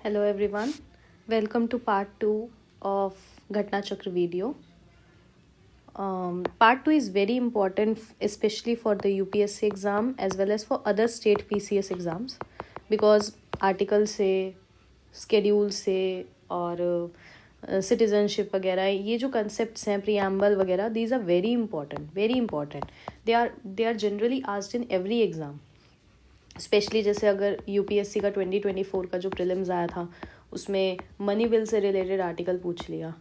Hello everyone, welcome to part 2 of Ghatna Chakra video. Part 2 is very important, especially for the UPSC exam as well as for other state PCS exams, because article से, schedule से और citizenship वगैरह ये जो concepts हैं, preamble वगैरह, these are very important. They are generally asked in every exam. Specially जैसे अगर यूपीएससी का 2024 का जो प्रीलिम्स आया था उसमें मनी बिल से रिलेटेड आर्टिकल पूछ लिया,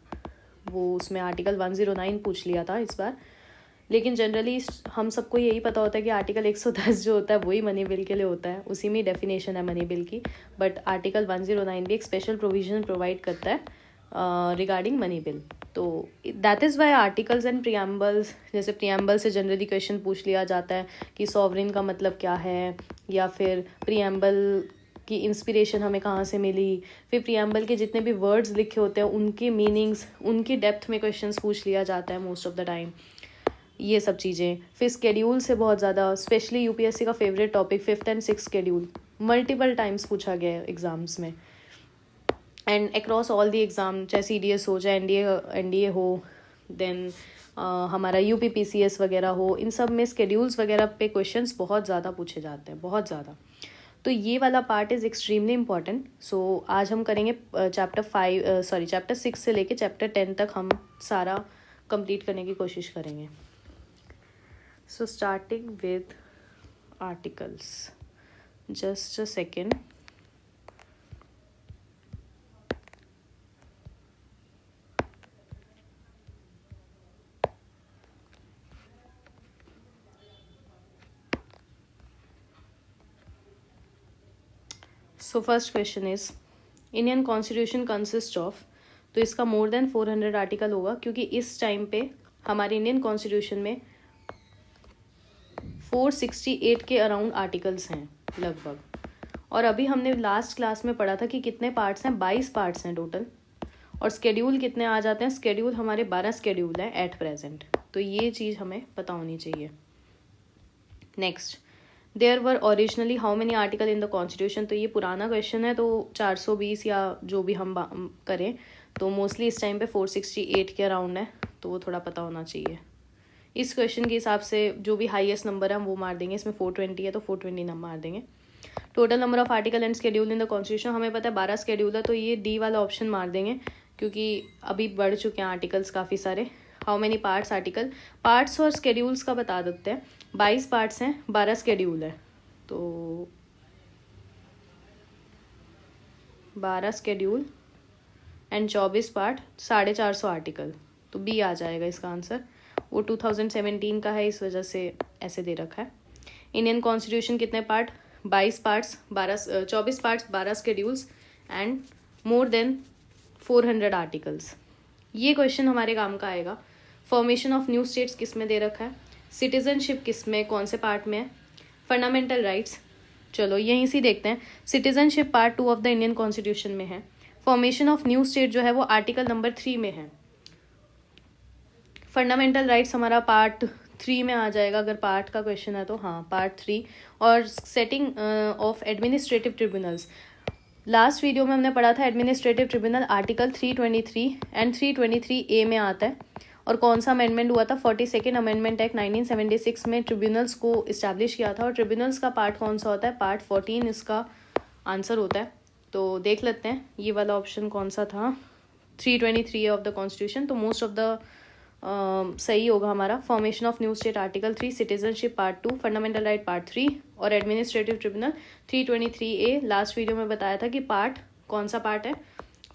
वो उसमें आर्टिकल 109 पूछ लिया था इस बार. लेकिन जनरली हम सबको यही पता होता है कि आर्टिकल 110 जो होता है वही मनी बिल के लिए होता है, उसी में डेफिनेशन है मनी बिल की. बट आर्टिकल 109 भी एक स्पेशल प्रोविजन प्रोवाइड करता है रिगार्डिंग मनी बिल. तो that is why articles and preambles, जैसे प्रियम्बल से जनरली क्वेश्चन पूछ लिया जाता है कि सॉवरेन का मतलब क्या है, या फिर प्रियम्बल की इंस्पिरेशन हमें कहाँ से मिली, फिर प्रियम्बल के जितने भी वर्ड्स लिखे होते हैं उनके मीनिंग्स, उनकी डेप्थ में क्वेश्चंस पूछ लिया जाता है मोस्ट ऑफ द टाइम, ये सब चीज़ें. फिर स्केड्यूल से बहुत ज़्यादा, स्पेशली यूपीएससी का favourite topic 5th and 6th schedule multiple times पूछा गया है एग्जाम्स में. And across all the exam, चाहे CDS हो, चाहे एनडीए हो, देन हमारा UPPCS वगैरह हो, इन सब में स्केड्यूल्स वगैरह पे क्वेश्चंस बहुत ज़्यादा पूछे जाते हैं, बहुत ज़्यादा. तो ये वाला पार्ट इज़ एक्सट्रीमली इम्पॉर्टेंट. सो आज हम करेंगे चैप्टर 6 से लेके चैप्टर 10 तक हम सारा कंप्लीट करने की कोशिश करेंगे. So starting with articles, just a second. So first question is Indian constitution consist of. तो इसका मोर देन 400 आर्टिकल होगा, क्योंकि इस टाइम पे हमारे इंडियन कॉन्स्टिट्यूशन में 468 के अराउंड आर्टिकल्स हैं लगभग. और अभी हमने लास्ट क्लास में पढ़ा था कि कितने पार्ट्स हैं, 22 पार्ट्स हैं टोटल. और स्केड्यूल कितने आ जाते हैं, स्केड्यूल हमारे 12 स्केड्यूल हैं एट प्रेजेंट. तो ये चीज़ हमें पता होनी चाहिए. Next, there were originally how many article in the constitution. तो ये पुराना क्वेश्चन है, तो 420 या जो भी हम करें, तो मोस्टली इस टाइम पे 468 के अराउंड है, तो वो थोड़ा पता होना चाहिए. इस क्वेश्चन के हिसाब से जो भी हाईएस्ट नंबर है हम वो मार देंगे. इसमें 420 है तो 420 नंबर मार देंगे. Total number of article and schedule in the constitution, हमें पता है 12 स्केड्यूल है, तो ये डी वाला ऑप्शन मार देंगे, क्योंकि अभी बढ़ चुके हैं आर्टिकल्स काफ़ी सारे. How many parts, article, parts और स्केड्यूल्स का बता देते हैं. 22 पार्ट्स हैं, 12 स्केड्यूल है, तो 12 स्केड्यूल एंड 24 पार्ट, 450 आर्टिकल, तो बी आ जाएगा इसका आंसर. वो 2017 का है, इस वजह से ऐसे दे रखा है. इंडियन कॉन्स्टिट्यूशन कितने part, 22 parts, 24 parts, 12 schedules and more than 400 articles. ये क्वेश्चन हमारे काम का आएगा. फॉर्मेशन ऑफ न्यू स्टेट्स किस में दे रखा है, सिटीजनशिप किस में, कौन से पार्ट में है, फंडामेंटल राइट्स, चलो यहीं से देखते हैं. Citizenship part 2 of the Indian constitution में है. फॉर्मेशन ऑफ न्यू स्टेट जो है वो आर्टिकल नंबर 3 में है. फंडामेंटल राइट्स हमारा पार्ट 3 में आ जाएगा, अगर पार्ट का क्वेश्चन है तो. हाँ, पार्ट 3. और setting of administrative tribunals, last video में हमने पढ़ा था administrative tribunal article 323 and 323A में आता है. और कौन सा अमेंडमेंट हुआ था, 42nd अमेंडमेंट एक्ट 1976 में ट्रिब्यूनल्स को इस्टेब्लिश किया था. और ट्रिब्यूनल्स का पार्ट कौन सा होता है, पार्ट 14 इसका आंसर होता है. तो देख लेते हैं ये वाला ऑप्शन कौन सा था, 323 ऑफ द कॉन्स्टिट्यूशन. तो मोस्ट ऑफ द सही होगा हमारा. Formation of new state article 3, citizenship part 2, fundamental right part 3 और administrative tribunal 323A. Last video में बताया था कि पार्ट कौन सा पार्ट है,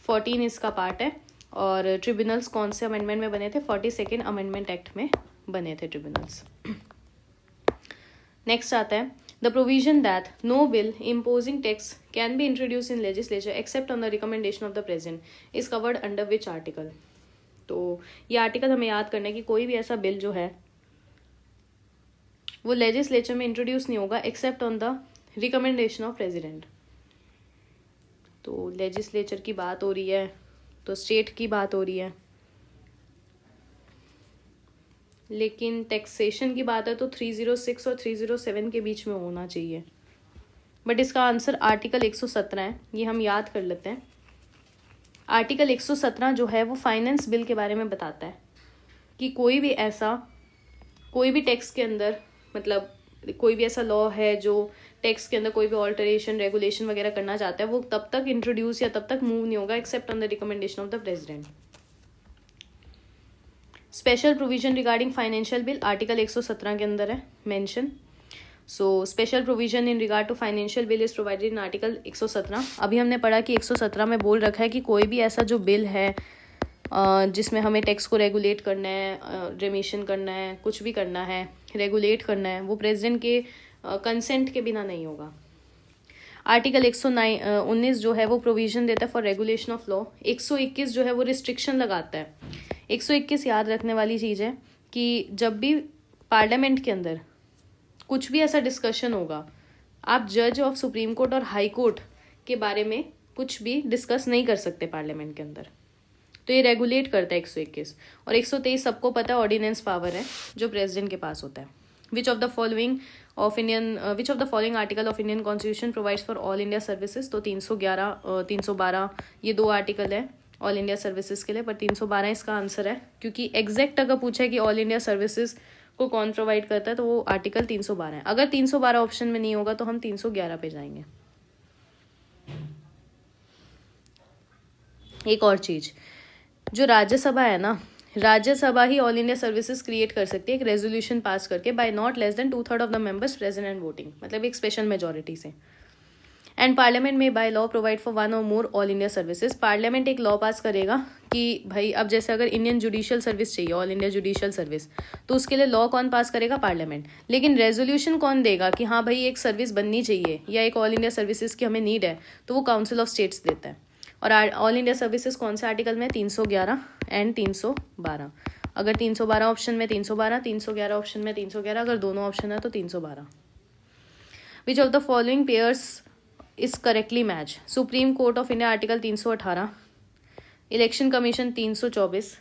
14 इसका पार्ट है. और ट्रिब्यूनल्स कौन से अमेंडमेंट में बने थे, 42nd अमेंडमेंट एक्ट में बने थे ट्रिब्यूनल्स. नेक्स्ट आता है, the provision that no bill imposing tax can be introduce in legislature except on the recommendation of the president is covered under which article. तो ये आर्टिकल हमें याद करना है कि कोई भी ऐसा बिल जो है वो लेजिस्लेचर में इंट्रोड्यूस नहीं होगा except on the recommendation of president. तो लेजिस्लेचर की बात हो रही है, तो स्टेट की बात हो रही है, लेकिन टैक्सेशन की बात है तो 306 और 307 के बीच में होना चाहिए. बट इसका आंसर आर्टिकल 117 है, ये हम याद कर लेते हैं। आर्टिकल 117 जो है वो फाइनेंस बिल के बारे में बताता है कि कोई भी टैक्स के अंदर, मतलब कोई भी ऐसा लॉ है जो टैक्स के अंदर कोई भी ऑल्टरेशन रेगुलेशन वगैरह करना चाहता है, वो तब तक इंट्रोड्यूस या तब तक मूव नहीं होगा except on the recommendation of the president. Special provision regarding financial bill article 117 के अंदर है mention. So special provision in regard to financial bill is provided in article 117। अभी हमने पढ़ा कि 117 में बोल रखा है कि कोई भी ऐसा जो बिल है जिसमें हमें टैक्स को रेगुलेट करना है, रेमिशन करना है, कुछ भी करना है, रेगुलेट करना है, वो प्रेसिडेंट के कंसेंट के बिना नहीं होगा। आर्टिकल 119 जो है वो प्रोविजन देता है फॉर रेगुलेशन ऑफ लॉ। 121 जो है वो रिस्ट्रिक्शन लगाता है। 121 याद रखने वाली चीज़ है कि जब भी पार्लियामेंट के अंदर कुछ भी ऐसा डिस्कशन होगा, आप जज ऑफ सुप्रीम कोर्ट और हाई कोर्ट के बारे में कुछ भी डिस्कस नहीं कर सकते पार्लियामेंट के अंदर। तो ये रेगुलेट करता है 121। और 123 सबको पता है ऑर्डिनेंस पावर है जो प्रेसिडेंट के पास होता है। Which of the following article of Indian constitution provides for all India services. तो 311 312 ये दो आर्टिकल है ऑल इंडिया सर्विसेज के लिए, पर 312 इसका आंसर है, क्योंकि एग्जैक्ट अगर पूछा है कि ऑल इंडिया सर्विसेज को कौन प्रोवाइड करता है तो वो आर्टिकल 312 है। अगर 312 ऑप्शन में नहीं होगा तो हम 311 पे जाएंगे। एक और चीज, जो राज्यसभा है ना, राज्यसभा ही ऑल इंडिया सर्विसेज क्रिएट कर सकती है एक रेजोल्यूशन पास करके by not less than 2/3 of the members present and voting, मतलब एक स्पेशल मेजोरिटी से। एंड पार्लियामेंट में by law provide for one or more all India services. Parliament एक लॉ पास करेगा कि भाई अब जैसे अगर इंडियन जुडिशियल सर्विस चाहिए, ऑल इंडिया जुडिशियल सर्विस, तो उसके लिए लॉ कौन पास करेगा? पार्लियामेंट। लेकिन रेजोल्यूशन कौन देगा कि हाँ भाई एक सर्विस बननी चाहिए या एक ऑल इंडिया सर्विसेज की हमें नीड है, तो वो काउंसिल ऑफ स्टेट्स देता है। और ऑल इंडिया सर्विसेज कौन से आर्टिकल में? 311 एंड 312। अगर 312 ऑप्शन में 312, 311 ऑप्शन में 311, अगर दोनों ऑप्शन है तो 312। विच of the following pairs is correctly match? Supreme court of India article 318, election commission 324,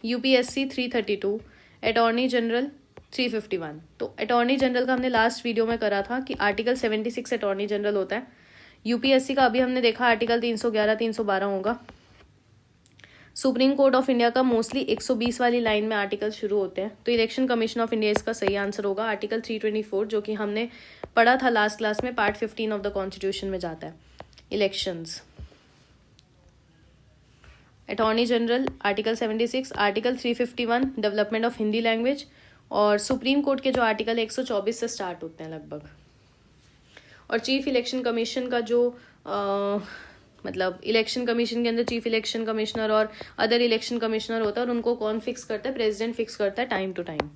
UPSC 332, attorney general 351। तो अटॉर्नी जनरल का हमने लास्ट वीडियो में करा था कि आर्टिकल 76 अटॉर्नी जनरल होता है। यूपीएससी का अभी हमने देखा आर्टिकल 311 312 होगा। सुप्रीम कोर्ट ऑफ इंडिया का मोस्टली 120 वाली लाइन में आर्टिकल शुरू होते हैं, तो इलेक्शन कमीशन ऑफ इंडिया इसका सही आंसर होगा। आर्टिकल 324 जो कि हमने पढ़ा था लास्ट क्लास में, पार्ट 15 ऑफ द कॉन्स्टिट्यूशन में जाता है elections. Attorney general article 76, article 351 development of Hindi language, और सुप्रीम कोर्ट के जो आर्टिकल 124 से स्टार्ट होते हैं लगभग। और चीफ इलेक्शन कमीशन का जो मतलब इलेक्शन कमीशन के अंदर चीफ इलेक्शन कमिश्नर और अदर इलेक्शन कमिश्नर होता है, और उनको कौन फिक्स करता है? प्रेसिडेंट फिक्स करता है time to time.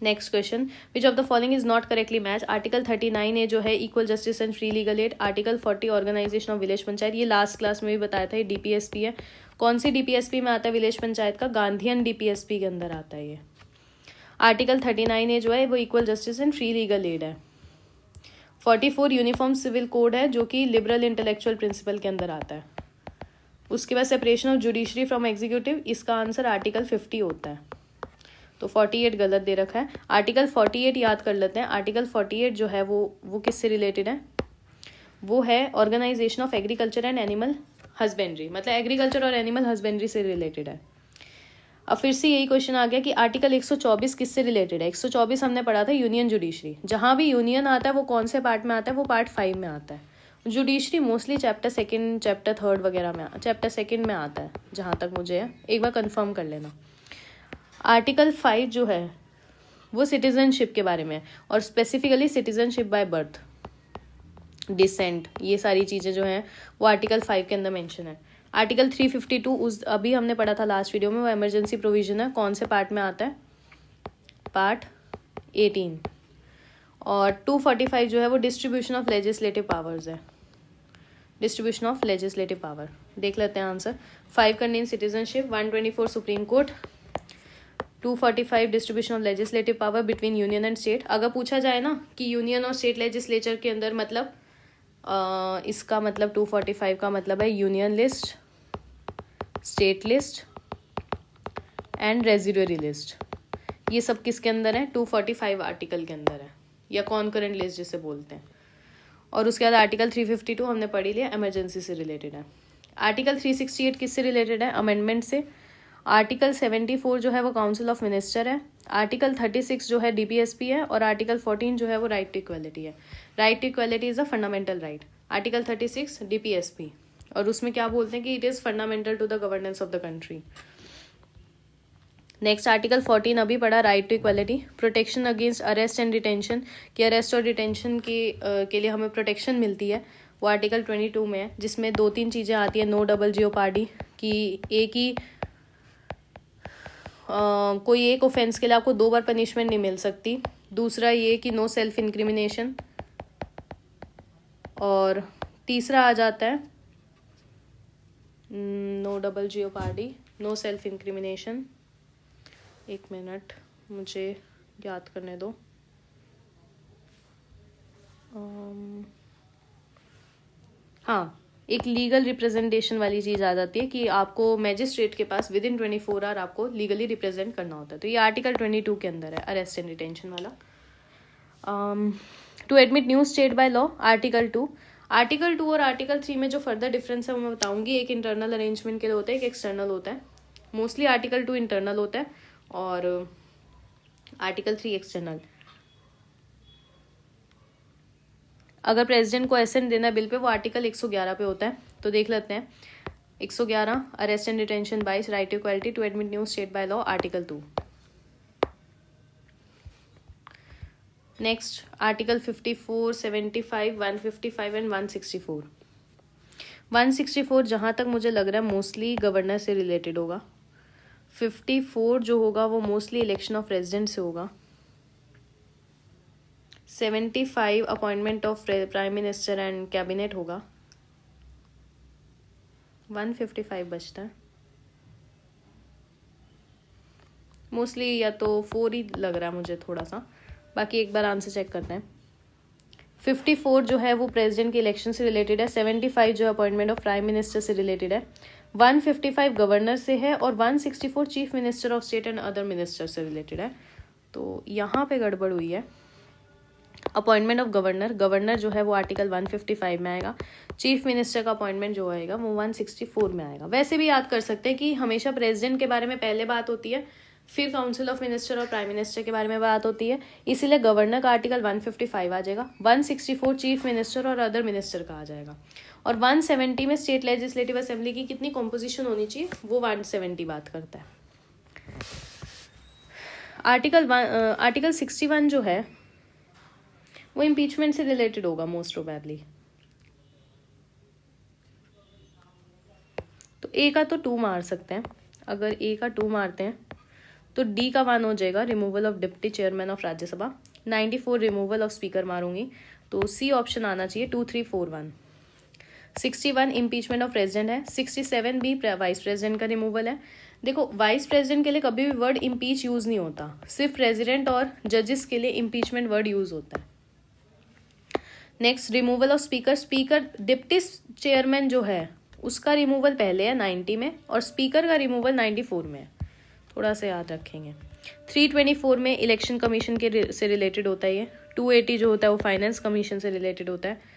Next question, which of the following is not correctly match? Article 39A जो है equal justice and free legal aid, article 40 organisation of village panchayat, ये लास्ट क्लास में भी बताया था, ये डीपीएसपी है। कौन सी डीपीएसपी में आता है विलेज पंचायत का? गांधीयन डीपीएसपी के अंदर आता है ये। आर्टिकल 39A जो है वो equal justice and free legal add है। 44 यूनिफॉर्म सिविल कोड है जो कि लिबरल इंटेलेक्चुअल प्रिंसिपल के अंदर आता है। उसके बाद separation of judiciary from executive, इसका आंसर आर्टिकल 50 होता है। तो 48 गलत दे रखा है। आर्टिकल 48 याद कर लेते हैं। आर्टिकल 48 जो है वो किससे रिलेटेड है? वो है organisation of agriculture and animal husbandry, मतलब एग्रीकल्चर और एनिमल हस्बेंड्री से रिलेटेड है। अब फिर से यही क्वेश्चन आ गया कि आर्टिकल 124 किससे रिलेटेड है? 124 हमने पढ़ा था यूनियन जुडिशरी। जहां भी यूनियन आता है वो कौन से पार्ट में आता है? वो पार्ट 5 में आता है। जुडिशरी मोस्टली चैप्टर 2, चैप्टर 3 वगैरह में, चैप्टर 2 में आता है जहां तक मुझे है, एक बार कंफर्म कर लेना। आर्टिकल 5 जो है वो सिटीजनशिप के बारे में है, और specifically citizenship by birth, descent, ये सारी चीज़ें जो हैं वो आर्टिकल 5 के अंदर मेंशन है। आर्टिकल 352 उस अभी हमने पढ़ा था लास्ट वीडियो में, वो इमरजेंसी प्रोविजन है। कौन से पार्ट में आता है? पार्ट 18। और 245 जो है वो डिस्ट्रीब्यूशन ऑफ लेजिस्लेटिव पावर्स है। डिस्ट्रीब्यूशन ऑफ लेजिस्लेटिव पावर देख लेते हैं answer. 5 contain citizenship, 124 supreme court, 245 distribution of legislative power between union and state. अगर पूछा जाए ना कि यूनियन और स्टेट लेजिस्लेचर के अंदर मतलब इसका मतलब 245 का मतलब है union list, state list and residuary list. ये सब किसके अंदर है? 245 आर्टिकल के अंदर है। या कॉन्करेंट लिस्ट जिसे बोलते हैं। और उसके बाद आर्टिकल 352 हमने पढ़ी लिया, इमरजेंसी से रिलेटेड है। आर्टिकल 368 किससे रिलेटेड है? अमेंडमेंट से। आर्टिकल 74 जो है वो काउंसिल ऑफ मिनिस्टर है। आर्टिकल 36 जो है डीपीएसपी है। और आर्टिकल 14 जो है वो राइट टू इक्वालिटी है। Right to equality is a fundamental right. Article 36 DPSP, और उसमें क्या बोलते हैं कि it is fundamental to the governance of the country. Next article 14 अभी पढ़ा, right to equality. Protection against arrest and detention, कि अरेस्ट और डिटेंशन के लिए हमें प्रोटेक्शन मिलती है, वो आर्टिकल 22 में है, जिसमें 2-3 चीज़ें आती है। नो डबल जियोपार्डी, कि एक ही कोई एक ऑफेंस के लिए आपको 2 बार पनिशमेंट नहीं मिल सकती। दूसरा ये कि नो सेल्फ इंक्रिमिनेशन। और तीसरा आ जाता है no double jeopardy, no self incrimination. 1 minute मुझे याद करने दो। हाँ, एक लीगल रिप्रेजेंटेशन वाली चीज़ आ जाती है कि आपको मैजिस्ट्रेट के पास विद इन 24 आवर आपको लीगली रिप्रेजेंट करना होता है। तो ये आर्टिकल 22 के अंदर है, अरेस्ट एंड डिटेंशन वाला। To admit new state by law, article 2। Article 2 और आर्टिकल 3 में जो फर्दर डिफरेंस है वो मैं बताऊंगी। एक इंटरनल अरेंजमेंट के लिए होता है, एक एक्सटर्नल होता है। मोस्टली आर्टिकल 2 इंटरनल होता है और आर्टिकल 3 एक्सटर्नल। अगर प्रेसिडेंट को एसेंट देना बिल पे, वो आर्टिकल 111 पे होता है। तो देख लेते हैं 111, arrest and detention 22, right to equality, to admit new state by law, article 2। Next article 54, 75, 155 and 164। 164 जहाँ तक मुझे लग रहा है मोस्टली गवर्नर से रिलेटेड होगा। 54 जो होगा वो मोस्टली इलेक्शन ऑफ प्रेसिडेंट से होगा। 75 appointment of prime minister and cabinet होगा। 155 बचता है मोस्टली, या तो 4 ही लग रहा है मुझे थोड़ा सा, बाकी एक बार आंसर चेक करते हैं। 54 जो है वो प्रेसिडेंट के इलेक्शन से रिलेटेड है। 75 जो अपॉइंटमेंट ऑफ प्राइम मिनिस्टर से रिलेटेड है। 155 गवर्नर से है और 164 chief minister of state and other minister से रिलेटेड है। तो यहाँ पे गड़बड़ हुई है। अपॉइंटमेंट ऑफ गवर्नर, गवर्नर जो है वो आर्टिकल 155 में आएगा। चीफ मिनिस्टर का अपॉइंटमेंट जो आएगा वो 164 में आएगा। वैसे भी याद कर सकते हैं कि हमेशा प्रेसिडेंट के बारे में पहले बात होती है, फिर काउंसिल ऑफ मिनिस्टर और प्राइम मिनिस्टर के बारे में बात होती है, इसीलिए गवर्नर का आर्टिकल 155 आ जाएगा। 164 चीफ मिनिस्टर और अदर मिनिस्टर का आ जाएगा। और 170 में स्टेट लेजिस्लेटिव असेंबली की कितनी कॉम्पोजिशन होनी चाहिए वो 170 बात करता है। आर्टिकल 61 जो है वो इम्पीचमेंट से रिलेटेड होगा मोस्ट प्रोबेबली। तो ए का तो 2 मार सकते हैं। अगर ए का 2 मारते हैं तो डी का 1 हो जाएगा, removal of deputy chairman of Rajya Sabha. 94 removal of speaker मारूंगी, तो सी ऑप्शन आना चाहिए, 2, 3, 4, 1। 61 इम्पीचमेंट ऑफ प्रेसिडेंट है। 67 भी वाइस प्रेसिडेंट का रिमूवल है। देखो वाइस प्रेसिडेंट के लिए कभी भी वर्ड इम्पीच यूज नहीं होता, सिर्फ प्रेसिडेंट और जजेस के लिए इम्पीचमेंट वर्ड यूज होता है। Next removal of speaker, speaker deputy chairman जो है उसका रिमूवल पहले है 90 में और स्पीकर का रिमूवल 94 में है, थोड़ा सा याद रखेंगे। 324 में इलेक्शन कमीशन के से रिलेटेड होता है ये। 280 जो होता है वो फाइनेंस कमीशन से रिलेटेड होता है।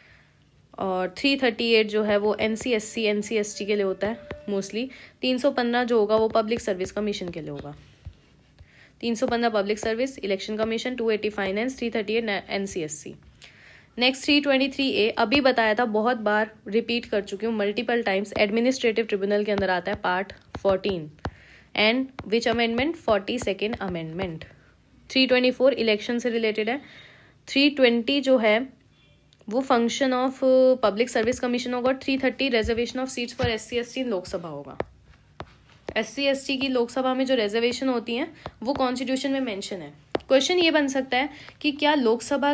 और 338 जो है वो NCSC NCST के लिए होता है मोस्टली। 315 जो होगा वो पब्लिक सर्विस कमीशन के लिए होगा। 315 public service election commission, 280 finance, 338 NCSC। Next 323A अभी बताया था, बहुत बार रिपीट कर चुकी हूँ मल्टीपल टाइम्स, एडमिनिस्ट्रेटिव ट्रिब्यूनल के अंदर आता है part 14 and which amendment, 42nd amendment. 324 election से रिलेटेड है। 320 जो है वो function of public service commission होगा। 330 reservation of seats for SC ST Lok Sabha होगा। SC ST की लोकसभा में जो रिजर्वेशन होती हैं वो कॉन्स्टिट्यूशन में मेंशन है। क्वेश्चन ये बन सकता है कि क्या लोकसभा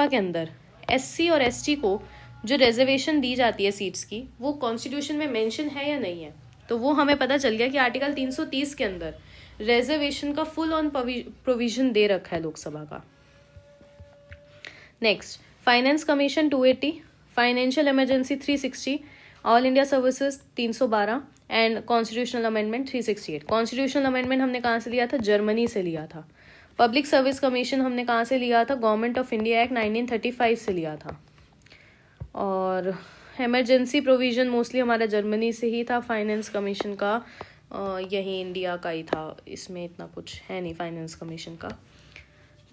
के अंदर SC और ST को जो रिजर्वेशन दी जाती है सीट्स की वो कॉन्स्टिट्यूशन में मेंशन है या नहीं है। तो वो हमें पता चल गया कि आर्टिकल 330 के अंदर रिजर्वेशन का फुल ऑन प्रोविजन दे रखा है लोकसभा का। Next finance commission 280, financial emergency 360, all India services 312 and constitutional amendment 368। Constitutional amendment हमने कहाँ से लिया था, जर्मनी से लिया था। पब्लिक सर्विस कमीशन हमने कहाँ से लिया था? गवर्नमेंट ऑफ इंडिया एक्ट 1935 से लिया था। और इमरजेंसी प्रोविजन मोस्टली हमारा जर्मनी से ही था। फाइनेंस कमीशन का यही इंडिया का ही था, इसमें इतना कुछ है नहीं फाइनेंस कमीशन का।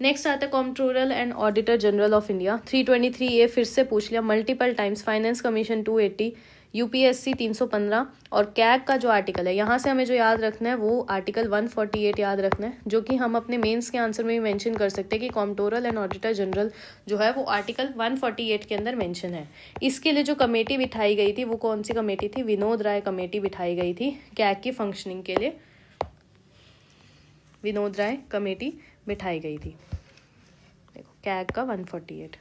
नेक्स्ट आता है controller and auditor general of India. 323A फिर से पूछ लिया multiple times. Finance commission 280, UPSC 315 और कैग का जो आर्टिकल है, यहाँ से हमें जो याद रखना है वो आर्टिकल 148 याद रखना है, जो कि हम अपने मेंस के आंसर में भी मेंशन कर सकते हैं कि कंट्रोलर एंड ऑडिटर जनरल जो है वो आर्टिकल 148 के अंदर मेंशन है। इसके लिए जो कमेटी बिठाई गई थी वो कौन सी कमेटी थी? विनोद राय कमेटी बिठाई गई थी कैग की फंक्शनिंग के लिए। विनोद राय कमेटी बिठाई गई थी। देखो कैग का 148।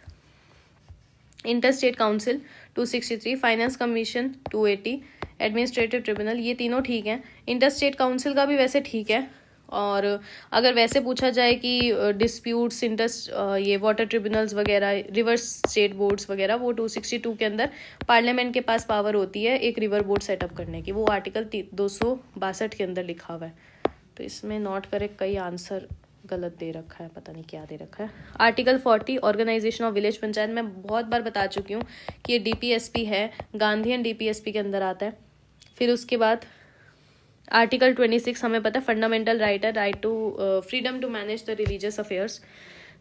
Inter state council 263, finance commission 280, administrative tribunal, ये तीनों ठीक हैं। इंटर स्टेट काउंसिल का भी वैसे ठीक है। और अगर वैसे पूछा जाए कि डिस्प्यूट्स ये वाटर ट्रिब्यूनल्स वगैरह, रिवर स्टेट बोर्ड्स वगैरह, वो 262 के अंदर पार्लियामेंट के पास पावर होती है एक रिवर बोर्ड सेटअप करने की, वो आर्टिकल 262 के अंदर लिखा हुआ है। तो इसमें नॉट करेक्ट कई आंसर गलत दे रखा है, पता नहीं क्या दे रखा है। Article 40 organisation of village panchayat, मैं बहुत बार बता चुकी हूँ कि ये डीपीएसपी है, गांधीयन डीपीएसपी के अंदर आता है। फिर उसके बाद आर्टिकल 26 हमें पता है फंडामेंटल राइट है, right to freedom to manage the religious affairs.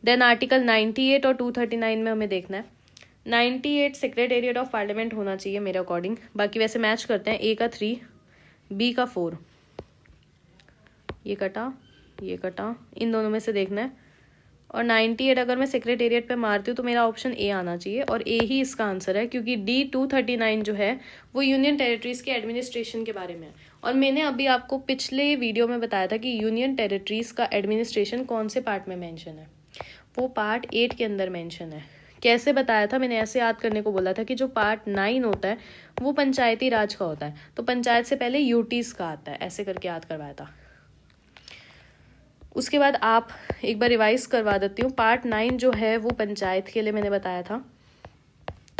Then article 98 और 239 में हमें देखना है 98 सेक्रेटेरिएट ऑफ पार्लियामेंट होना चाहिए मेरे अकॉर्डिंग। बाकी वैसे मैच करते हैं, ए का 3, बी का 4, ये कटा ये कटा, इन दोनों में से देखना है। और 98 अगर मैं सेक्रेटेरिएट पे मारती हूँ तो मेरा ऑप्शन ए आना चाहिए, और ए ही इसका आंसर है, क्योंकि डी 239 जो है वो यूनियन टेरिटरीज के एडमिनिस्ट्रेशन के बारे में है। और मैंने अभी आपको पिछले वीडियो में बताया था कि यूनियन टेरिटरीज का एडमिनिस्ट्रेशन कौन से पार्ट में मेंशन है, वो पार्ट 8 के अंदर मेंशन है। कैसे बताया था? मैंने ऐसे याद करने को बोला था कि जो पार्ट 9 होता है वो पंचायती राज का होता है, तो पंचायत से पहले यूटीज का आता है, ऐसे करके याद करवाया था। उसके बाद आप एक बार रिवाइज करवा देती हूँ। पार्ट 9 जो है वो पंचायत के लिए मैंने बताया था।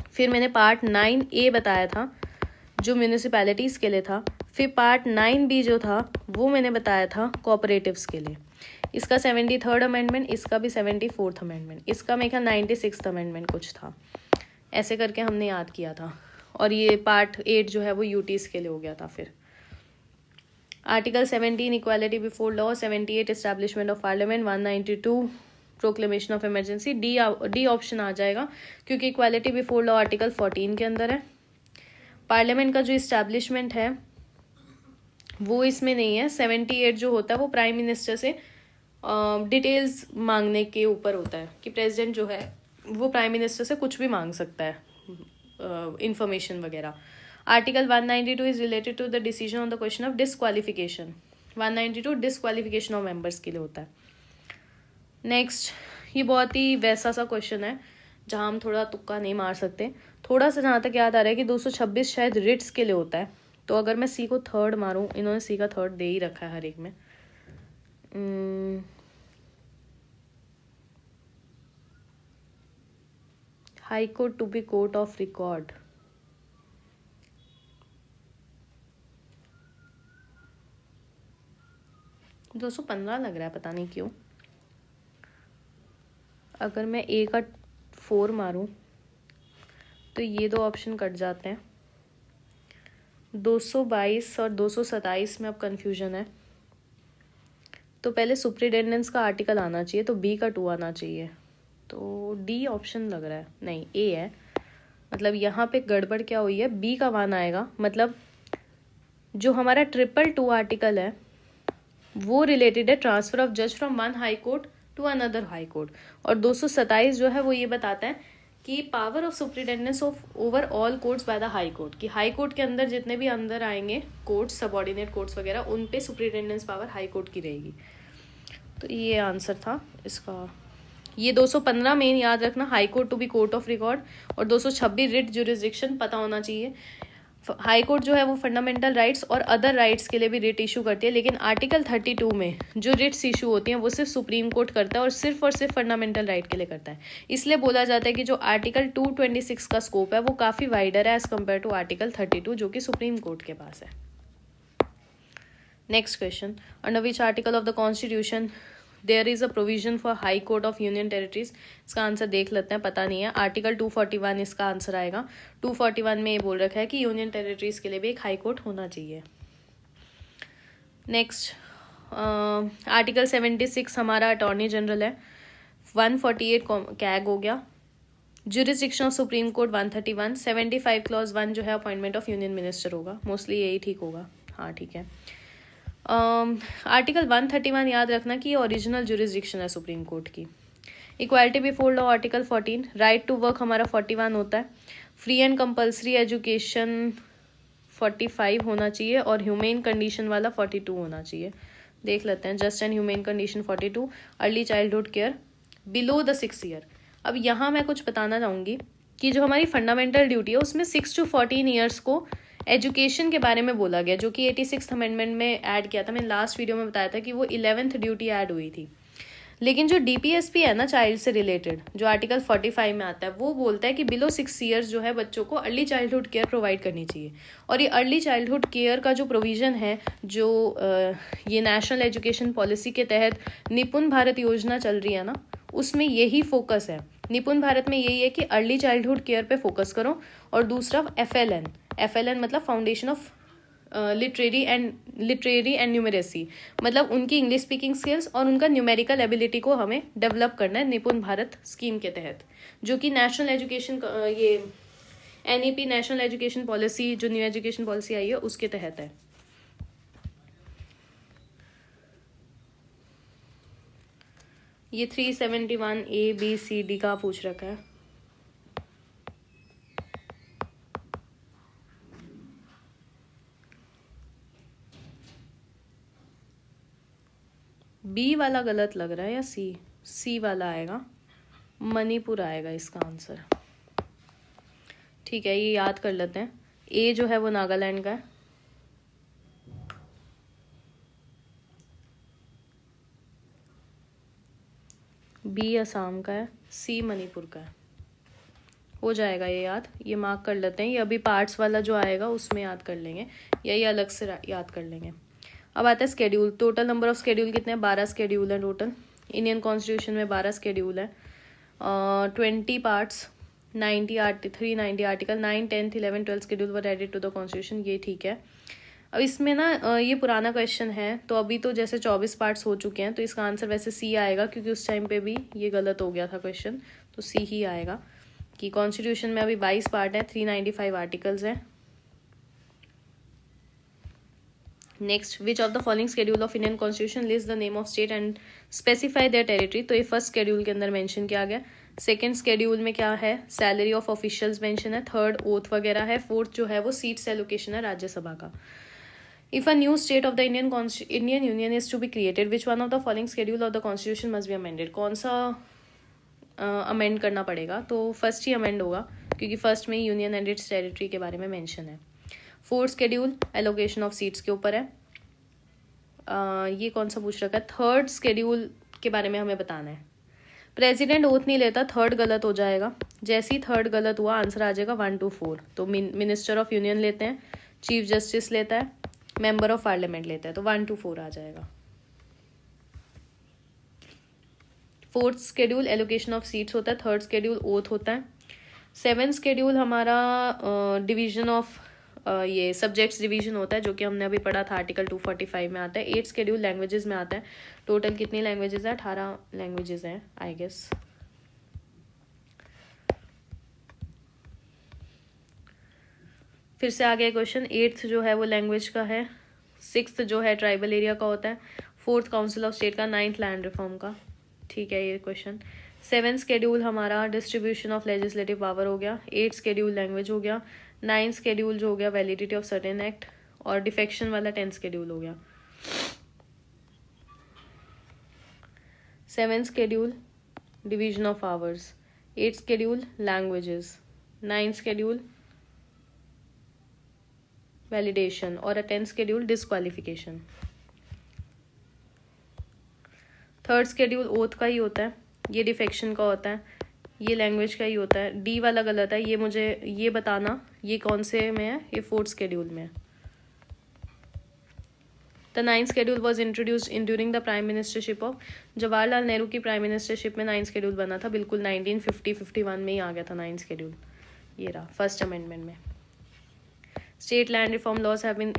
फिर मैंने पार्ट 9A बताया था जो म्यूनिसिपैलिटीज़ के लिए था। फिर पार्ट 9B जो था वो मैंने बताया था कोऑपरेटिव्स के लिए। इसका 73rd अमेंडमेंट, इसका भी 74th अमेंडमेंट, इसका मेरे ख्याल 96th अमेंडमेंट कुछ था, ऐसे करके हमने याद किया था। और ये पार्ट 8 जो है वो यूटीज़ के लिए हो गया था। फिर article 17 equality before law, 78 establishment of parliament, 192 proclamation of emergency. D option आ जाएगा क्योंकि इक्वालिटी बिफोर लॉ आर्टिकल 14 के अंदर है। पार्लियामेंट का जो इस्टेब्लिशमेंट है वो इसमें नहीं है। 78 जो होता है वो प्राइम मिनिस्टर से डिटेल्स मांगने के ऊपर होता है कि प्रेसिडेंट जो है वो प्राइम मिनिस्टर से कुछ भी मांग सकता है, इंफॉर्मेशन वगैरह। Article 192 is related to the decision on the question of disqualification. 192 disqualification of members के लिए होता है। नेक्स्ट, ये बहुत ही वैसा सा क्वेश्चन है जहां हम थोड़ा तुक्का नहीं मार सकते। थोड़ा सा जहां तक याद आ रहा है कि 226 शायद रिट्स के लिए होता है, तो अगर मैं सी को 3rd मारूं, इन्होंने सी का 3rd दे ही रखा है हर एक में। High court to be court of record, 215 लग रहा है, पता नहीं क्यों। अगर मैं ए का 4 मारूं तो ये दो ऑप्शन कट जाते हैं। 222 और 227 में अब कंफ्यूजन है, तो पहले सुप्रिटेंडेंस का आर्टिकल आना चाहिए, तो बी का 2 आना चाहिए। तो डी ऑप्शन लग रहा है, नहीं ए है। मतलब यहाँ पे गड़बड़ क्या हुई है, बी का 1 आएगा। मतलब जो हमारा 222 आर्टिकल है वो रिलेटेड है ट्रांसफर ऑफ जज from one high court to another high court, और 227 जो है वो ये बताता है कि power of superintendence of over all courts by the high court, कि हाई कोर्ट के अंदर जितने भी अंदर आएंगे कोर्ट्स, सबऑर्डिनेट कोर्ट्स वगैरह, उन पे सुप्रिटेंडेंस पावर हाई कोर्ट की रहेगी। तो ये आंसर था इसका। ये 215 मेन याद रखना, high court to be court of record, और 226 रिट जुरिस्डिक्शन पता होना चाहिए। हाई कोर्ट जो है वो फंडामेंटल राइट्स और अदर राइट्स के लिए भी रिट इशू करती है, लेकिन आर्टिकल 32 में जो रिट्स इशू होती हैं वो सिर्फ सुप्रीम कोर्ट करता है और सिर्फ फंडामेंटल राइट के लिए करता है। इसलिए बोला जाता है कि जो आर्टिकल 226 का स्कोप है वो काफ़ी वाइडर है एज कम्पेयर टू आर्टिकल 32 जो कि सुप्रीम कोर्ट के पास है। Next question, under which article of the constitution there is a provision for high court of union territories. इसका आंसर देख लेते हैं, पता नहीं है। आर्टिकल 241 इसका आंसर आएगा। 241 में ये बोल रखा है कि यूनियन टेरिटरीज के लिए भी एक हाई कोर्ट होना चाहिए। नेक्स्ट आर्टिकल 76 हमारा अटॉर्नी जनरल है। 148 कैग हो गया। Jurisdiction of supreme court 131। 75 clause 1 जो है अपॉइंटमेंट ऑफ यूनियन मिनिस्टर होगा, मोस्टली यही ठीक होगा। हाँ ठीक है। आर्टिकल 131 याद रखना कि ये ओरिजिनल ज्यूरिसडिक्शन है सुप्रीम कोर्ट की। Equality before law article 14। Right to work हमारा 41 होता है। फ्री एंड कंपल्सरी एजुकेशन 45 होना चाहिए और ह्यूमेन कंडीशन वाला 42 होना चाहिए। देख लेते हैं। Just and humane condition 42। Early childhood care below the 6 year. अब यहाँ मैं कुछ बताना चाहूँगी कि जो हमारी फंडामेंटल ड्यूटी है उसमें 6 to 14 ईयर्स को एजुकेशन के बारे में बोला गया, जो कि 86th अमेंडमेंट में ऐड किया था। मैंने लास्ट वीडियो में बताया था कि वो 11th ड्यूटी ऐड हुई थी। लेकिन जो डीपीएसपी है ना चाइल्ड से रिलेटेड, जो आर्टिकल 45 में आता है, वो बोलता है कि बिलो 6 ईयर्स जो है बच्चों को अर्ली चाइल्डहुड केयर प्रोवाइड करनी चाहिए। और ये अर्ली चाइल्डहुड केयर का जो प्रोविज़न है, जो ये नेशनल एजुकेशन पॉलिसी के तहत निपुण भारत योजना चल रही है ना, उसमें यही फोकस है। निपुण भारत में यही है कि अर्ली चाइल्डहुड केयर पे फोकस करो। और दूसरा एफएलएन मतलब foundation of literary and numeracy, मतलब उनकी इंग्लिश स्पीकिंग स्किल्स और उनका न्यूमेरिकल एबिलिटी को हमें डेवलप करना है निपुण भारत स्कीम के तहत, जो कि नेशनल एजुकेशन ये एनईपी नेशनल एजुकेशन पॉलिसी, जो न्यू एजुकेशन पॉलिसी आई है उसके तहत है। ये 371 ABCD का पूछ रखा है। बी वाला गलत लग रहा है या सी वाला आएगा? मणिपुर आएगा इसका आंसर। ठीक है, ये याद कर लेते हैं। ए जो है वो नागालैंड का है, बी असम का है, सी मणिपुर का है। हो जाएगा ये याद, ये मार्क कर लेते हैं। ये अभी पार्ट्स वाला जो आएगा उसमें याद कर लेंगे, या ये अलग से याद कर लेंगे। अब आता है schedule. Total number of schedule कितने हैं? 12 स्केड्यूल हैं टोटल। इंडियन कॉन्स्टिट्यूशन में 12 स्केड्यूल है। 20 parts, 390 article. 9, 10, 11, 12 schedule were added to the constitution. ये ठीक है। अब इसमें ना ये पुराना क्वेश्चन है, तो अभी तो जैसे 24 पार्ट्स हो चुके हैं, तो इसका आंसर वैसे सी आएगा, क्योंकि उस टाइम पे भी ये गलत हो गया था क्वेश्चन, तो सी ही आएगा कि कॉन्स्टिट्यूशन में अभी 22 पार्ट हैं, 395 आर्टिकल्स हैं। Next, which of the following schedule of Indian constitution list the name of state and specify their territory. तो ये फर्स्ट शेड्यूल के अंदर मेंशन किया गया। सेकंड शेड्यूल में क्या है? सैलरी ऑफ ऑफिशियल्स मेंशन है। थर्ड ओथ वगैरह है। फोर्थ जो है वो सीट्स एलोकेशन है राज्यसभा का। If a new state of the Indian Union is to be created, which one of the following schedule of the Constitution must be amended? कौन सा अमेंड करना पड़ेगा? तो फर्स्ट ही अमेंड होगा, क्योंकि फर्स्ट में यूनियन एंड इट्स टेरिटरी के बारे में मेंशन है। Fourth schedule allocation of seats के ऊपर है। ये कौन सा पूछ रखा है? थर्ड स्केड्यूल के बारे में हमें बताना है। प्रेसिडेंट ओथ नहीं लेता, थर्ड गलत हो जाएगा। जैसे ही थर्ड गलत हुआ आंसर आ जाएगा 1 to 4। तो मिनिस्टर ऑफ यूनियन लेते हैं, चीफ जस्टिस लेता है, मेंबर ऑफ पार्लियामेंट लेता है, तो 1 to 4 आ जाएगा। Fourth schedule allocation of seats होता है। थर्ड स्केड्यूल ओथ होता है। सेवेंथ स्केड्यूल हमारा डिवीजन ऑफ ये सब्जेक्ट्स डिवीजन होता है, जो कि हमने अभी पढ़ा था, आर्टिकल 245 में आता है। एट स्केड्यूल लैंग्वेजेस में आता है। टोटल कितनी लैंग्वेजेस है? 18 लैंग्वेजेस हैं आई गेस। फिर से आ गया क्वेश्चन। 8th जो है वो लैंग्वेज का है। 6th जो है ट्राइबल एरिया का होता है। 4th काउंसिल ऑफ स्टेट का। 9th लैंड रिफॉर्म का। ठीक है ये क्वेश्चन। 7th स्केड्यूल हमारा डिस्ट्रीब्यूशन ऑफ लेजिस्लेटिव पावर हो गया। 8th स्केड्यूल लैंग्वेज हो गया। 9th स्केड्यूल जो हो गया वैलिडिटी ऑफ सर्टेन एक्ट, और डिफेक्शन वाला 10th स्केड्यूल हो गया। 7th schedule division of hours. 8th schedule languages. 9th schedule validation, और 10th schedule disqualification. Third schedule oath का ही होता है, ये डिफेक्शन का होता है, ये लैंग्वेज का ही होता है। डी वाला गलत है, ये मुझे ये बताना ये कौन से में है। ये 4th स्केड्यूल में है। The 9th schedule was introduced in during the prime ministership of Jawaharlal Nehru की प्राइम मिनिस्टरशिप में 9th शेड्यूल बना था, बिल्कुल 1950-51 में ही आ गया था 9th शेड्यूल। ये रहा फर्स्ट अमेंडमेंट में। State land reform laws have been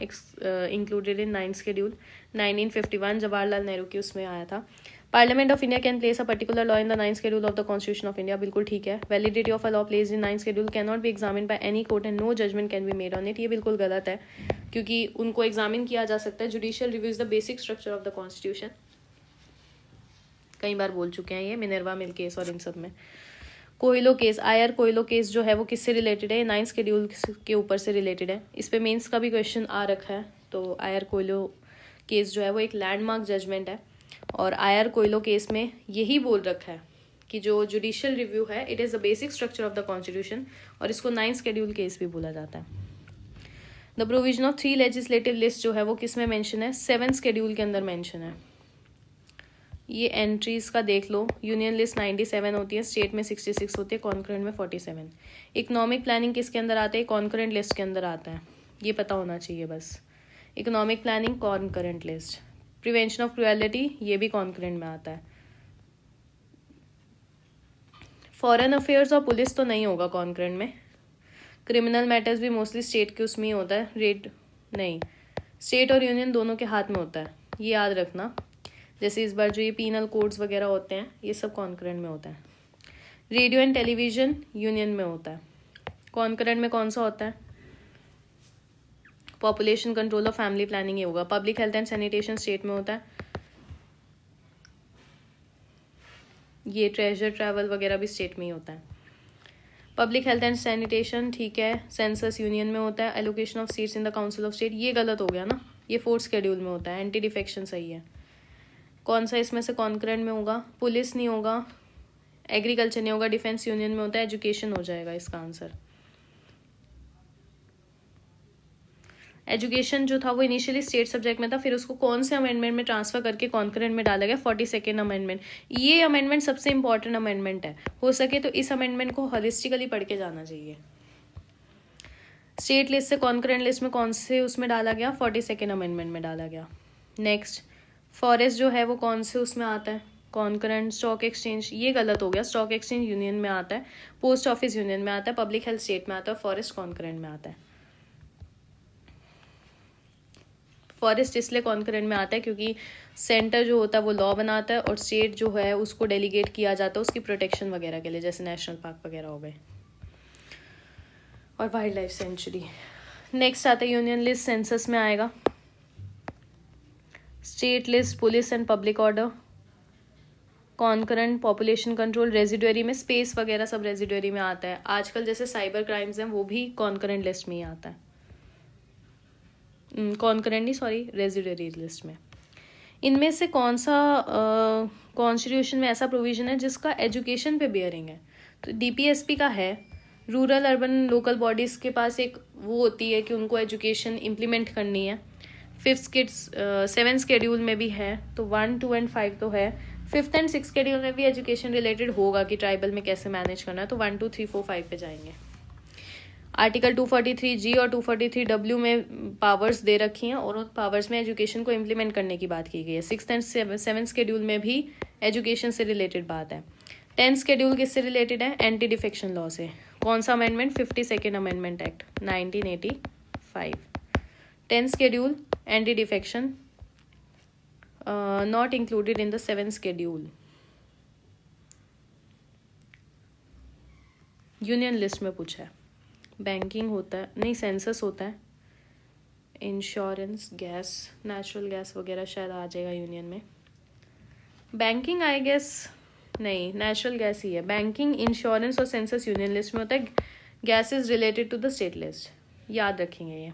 included in 9th schedule, 1951 Jawaharlal Nehru की उसमें आया था। Parliament of India can place a particular law in the 9th schedule of the constitution of India, बिल्कुल ठीक है। Validity of a law placed in 9th schedule can not be examined by any court and no judgment can be made on it, ये बिल्कुल गलत है, क्योंकि उनको examine किया जा सकता है। Judicial review is the basic structure of the constitution, कई बार बोल चुके हैं ये मिनर्वा मिल केस और इन सब में। कोयलो केस, आयर कोयलो केस जो है वो किससे रिलेटेड है? 9th शेड्यूल के ऊपर से रिलेटेड है। इस पे मेंस का भी क्वेश्चन आ रखा है। तो आयर कोयलो केस जो है वो एक लैंडमार्क जजमेंट है, और आयर कोयलो केस में यही बोल रखा है कि जो जुडिशियल रिव्यू है it is the basic structure of the constitution, और इसको 9th शेड्यूल केस भी बोला जाता है। The provision of 3 legislative list जो है वो किस में मेंशन है? 7th शेड्यूल के अंदर मेंशन है। ये एंट्रीज का देख लो, यूनियन लिस्ट 97 होती है, स्टेट में 66 होती है, कॉन्करेंट में 47। इकोनॉमिक प्लानिंग किसके अंदर आता है? कॉन्करेंट लिस्ट के अंदर आता है, ये पता होना चाहिए बस। Economic planning concurrent list. Prevention of cruelty ये भी कॉन्करेंट में आता है। फॉरेन अफेयर्स और पुलिस तो नहीं होगा कॉन्करेंट में। क्रिमिनल मैटर्स भी मोस्टली स्टेट के उसमें ही होता है, रेड नहीं, स्टेट और यूनियन दोनों के हाथ में होता है, ये याद रखना। जैसे इस बार जो ये पीनल कोड्स वगैरह होते हैं ये सब कॉन्करेंट में होता है। रेडियो एंड टेलीविजन यूनियन में होता है। कॉन्करेंट में कौन सा होता है? पॉपुलेशन कंट्रोल और फैमिली प्लानिंग ये होगा। Public health and sanitation state में होता है। ये ट्रेजर ट्रैवल वगैरह भी स्टेट में ही होता है। पब्लिक हेल्थ एंड सैनिटेशन ठीक है, सेंसस यूनियन में होता है। Allocation of seats in the council of state ये गलत हो गया ना, ये 4th शेड्यूल में होता है। एंटी डिफेक्शन सही है। कौन सा इसमें से कॉन्करेंट में होगा? पुलिस नहीं होगा, एग्रीकल्चर नहीं होगा, डिफेंस यूनियन में होता है, एजुकेशन हो जाएगा इसका आंसर। एजुकेशन जो था वो इनिशियली स्टेट सब्जेक्ट में था, फिर उसको कौन से अमेंडमेंट में ट्रांसफर करके कॉन्करेंट में डाला गया? 42nd amendment. ये अमेंडमेंट सबसे इंपॉर्टेंट अमेंडमेंट है, हो सके तो इस अमेंडमेंट को होलिस्टिकली पढ़ के जाना चाहिए। स्टेट लिस्ट से कॉन्करेंट लिस्ट में कौन से उसमें डाला गया? 42nd अमेंडमेंट में डाला गया। नेक्स्ट, फॉरेस्ट जो है वो कौन से उसमें आता है? कॉन्करेंट। स्टॉक एक्सचेंज ये गलत हो गया, स्टॉक एक्सचेंज यूनियन में आता है, पोस्ट ऑफिस यूनियन में आता है, पब्लिक हेल्थ स्टेट में आता है, फॉरेस्ट कॉन्करेंट में आता है। फॉरेस्ट इसलिए कॉन्करेंट में आता है क्योंकि सेंटर जो होता है वो लॉ बनाता है, और स्टेट जो है उसको डेलीगेट किया जाता है उसकी प्रोटेक्शन वगैरह के लिए, जैसे नेशनल पार्क वगैरह हो गए और वाइल्ड लाइफ सेंचुरी। नेक्स्ट आता है यूनियन लिस्ट, सेंसस में आएगा। State list, police and public order, concurrent, population control, residuary में स्पेस वगैरह सब रेजिडुअरी में आता है। आजकल जैसे साइबर क्राइम्स हैं वो भी कॉन्करेंट लिस्ट में ही आता है, कॉन्करेंट नहीं सॉरी रेजिडुअरी लिस्ट में। इनमें से कौन सा कॉन्स्टिट्यूशन में ऐसा प्रोविजन है जिसका एजुकेशन पे बियरिंग है? तो डीपीएसपी का है। रूरल अर्बन लोकल बॉडीज़ के पास एक वो होती है कि उनको एजुकेशन इम्प्लीमेंट करनी है। 7th शेड्यूल में भी है, तो 1, 2 एंड 5 तो है। 5th एंड 6th शेड्यूल में भी एजुकेशन रिलेटेड होगा कि ट्राइबल में कैसे मैनेज करना है, तो 1, 2, 3, 4, 5 पे जाएंगे। आर्टिकल 243G और 243W में पावर्स दे रखी हैं, और उन पावर्स में एजुकेशन को इम्प्लीमेंट करने की बात की गई है। 6th एंड 7th शेड्यूल में भी एजुकेशन से रिलेटेड बात है। 10th शेड्यूल किससे रिलेटेड है? एंटी डिफेक्शन लॉ से। कौन सा amendment? 52nd amendment act 1985। 10th schedule anti defection not included in the 7th schedule. Union list में पूछा है। बैंकिंग होता है नहीं, सेंसस होता है, इंश्योरेंस, गैस, नेचुरल गैस वगैरह शायद आ जाएगा यूनियन में। बैंकिंग आई गेस नहीं, नेचुरल गैस ही है। बैंकिंग, इंश्योरेंस और सेंसस यूनियन लिस्ट में होता है। Gas is related to the state list, याद रखेंगे ये।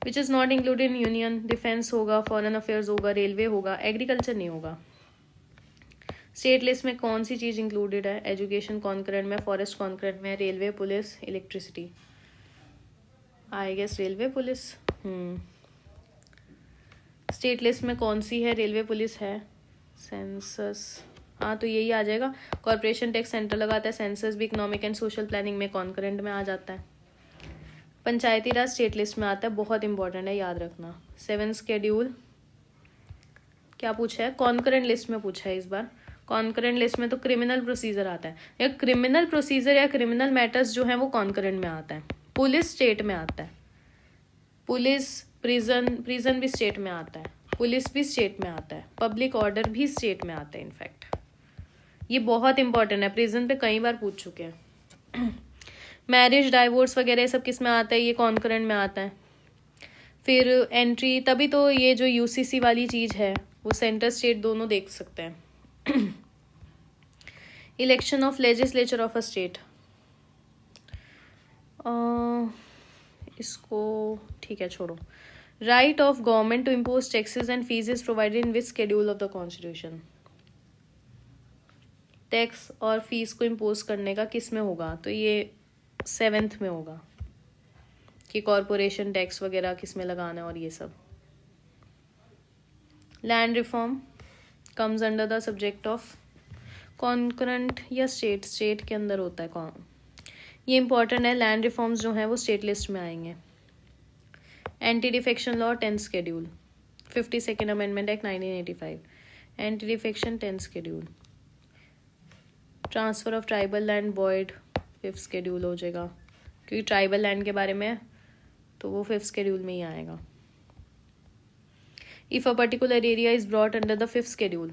Which is not included in union, defence होगा, फॉरेन अफेयर्स होगा, रेलवे होगा, एग्रीकल्चर नहीं होगा। स्टेट लिस्ट में कौन सी चीज़ इंक्लूडेड है? एजुकेशन कॉन्करेंट में, फॉरेस्ट कॉन्करेंट में, railway, police, electricity. I guess railway, police. State list में कौन सी है? रेलवे, पुलिस है। सेंसस, हाँ तो यही आ जाएगा। कॉर्पोरेशन टैक्स सेंटर लगाता है। सेंसस भी इकोनॉमिक एंड सोशल प्लानिंग में कॉन्करेंट में आ जाता है। पंचायती राज स्टेट लिस्ट में आता है, बहुत इंपॉर्टेंट है, याद रखना। 7th शेड्यूल क्या पूछा है, कॉन्करेंट लिस्ट में पूछा है इस बार। कॉन्करेंट लिस्ट में तो क्रिमिनल प्रोसीजर आता है, या क्रिमिनल प्रोसीजर या क्रिमिनल मैटर्स जो है वो कॉन्करेंट में आता है। पुलिस स्टेट में आता है, पुलिस प्रिजन भी स्टेट में आता है, पुलिस भी स्टेट में आता है, पब्लिक ऑर्डर भी स्टेट में आता है। इनफैक्ट ये बहुत इंपॉर्टेंट है, प्रिजन पे कई बार पूछ चुके हैं। मैरिज डाइवोर्स वगैरह सब किस में आता है, ये कॉन्करेंट में आता है। फिर एंट्री, तभी तो ये जो यूसीसी वाली चीज़ है वो सेंटर स्टेट दोनों देख सकते हैं। Election of legislature of a state, इसको ठीक है छोड़ो। Right of government to impose taxes and fees is provided in which schedule of the constitution. Tax और फीस को इम्पोज करने का किस में होगा, तो ये 7th में होगा कि कॉरपोरेशन टैक्स वगैरह किस में लगाना है और ये सब। Land reform comes under the subject of concurrent या स्टेट के अंदर होता है कौन, ये इंपॉर्टेंट है। लैंड रिफॉर्म्स जो हैं वो स्टेट लिस्ट में आएंगे। Anti defection law 10th schedule, 52nd amendment act 1985, anti defection 10th schedule. Transfer of tribal land void 5th schedule हो जाएगा, क्योंकि ट्राइबल लैंड के बारे में तो वो 5th शेड्यूल में ही आएगा। If a particular area is brought under the 5th schedule,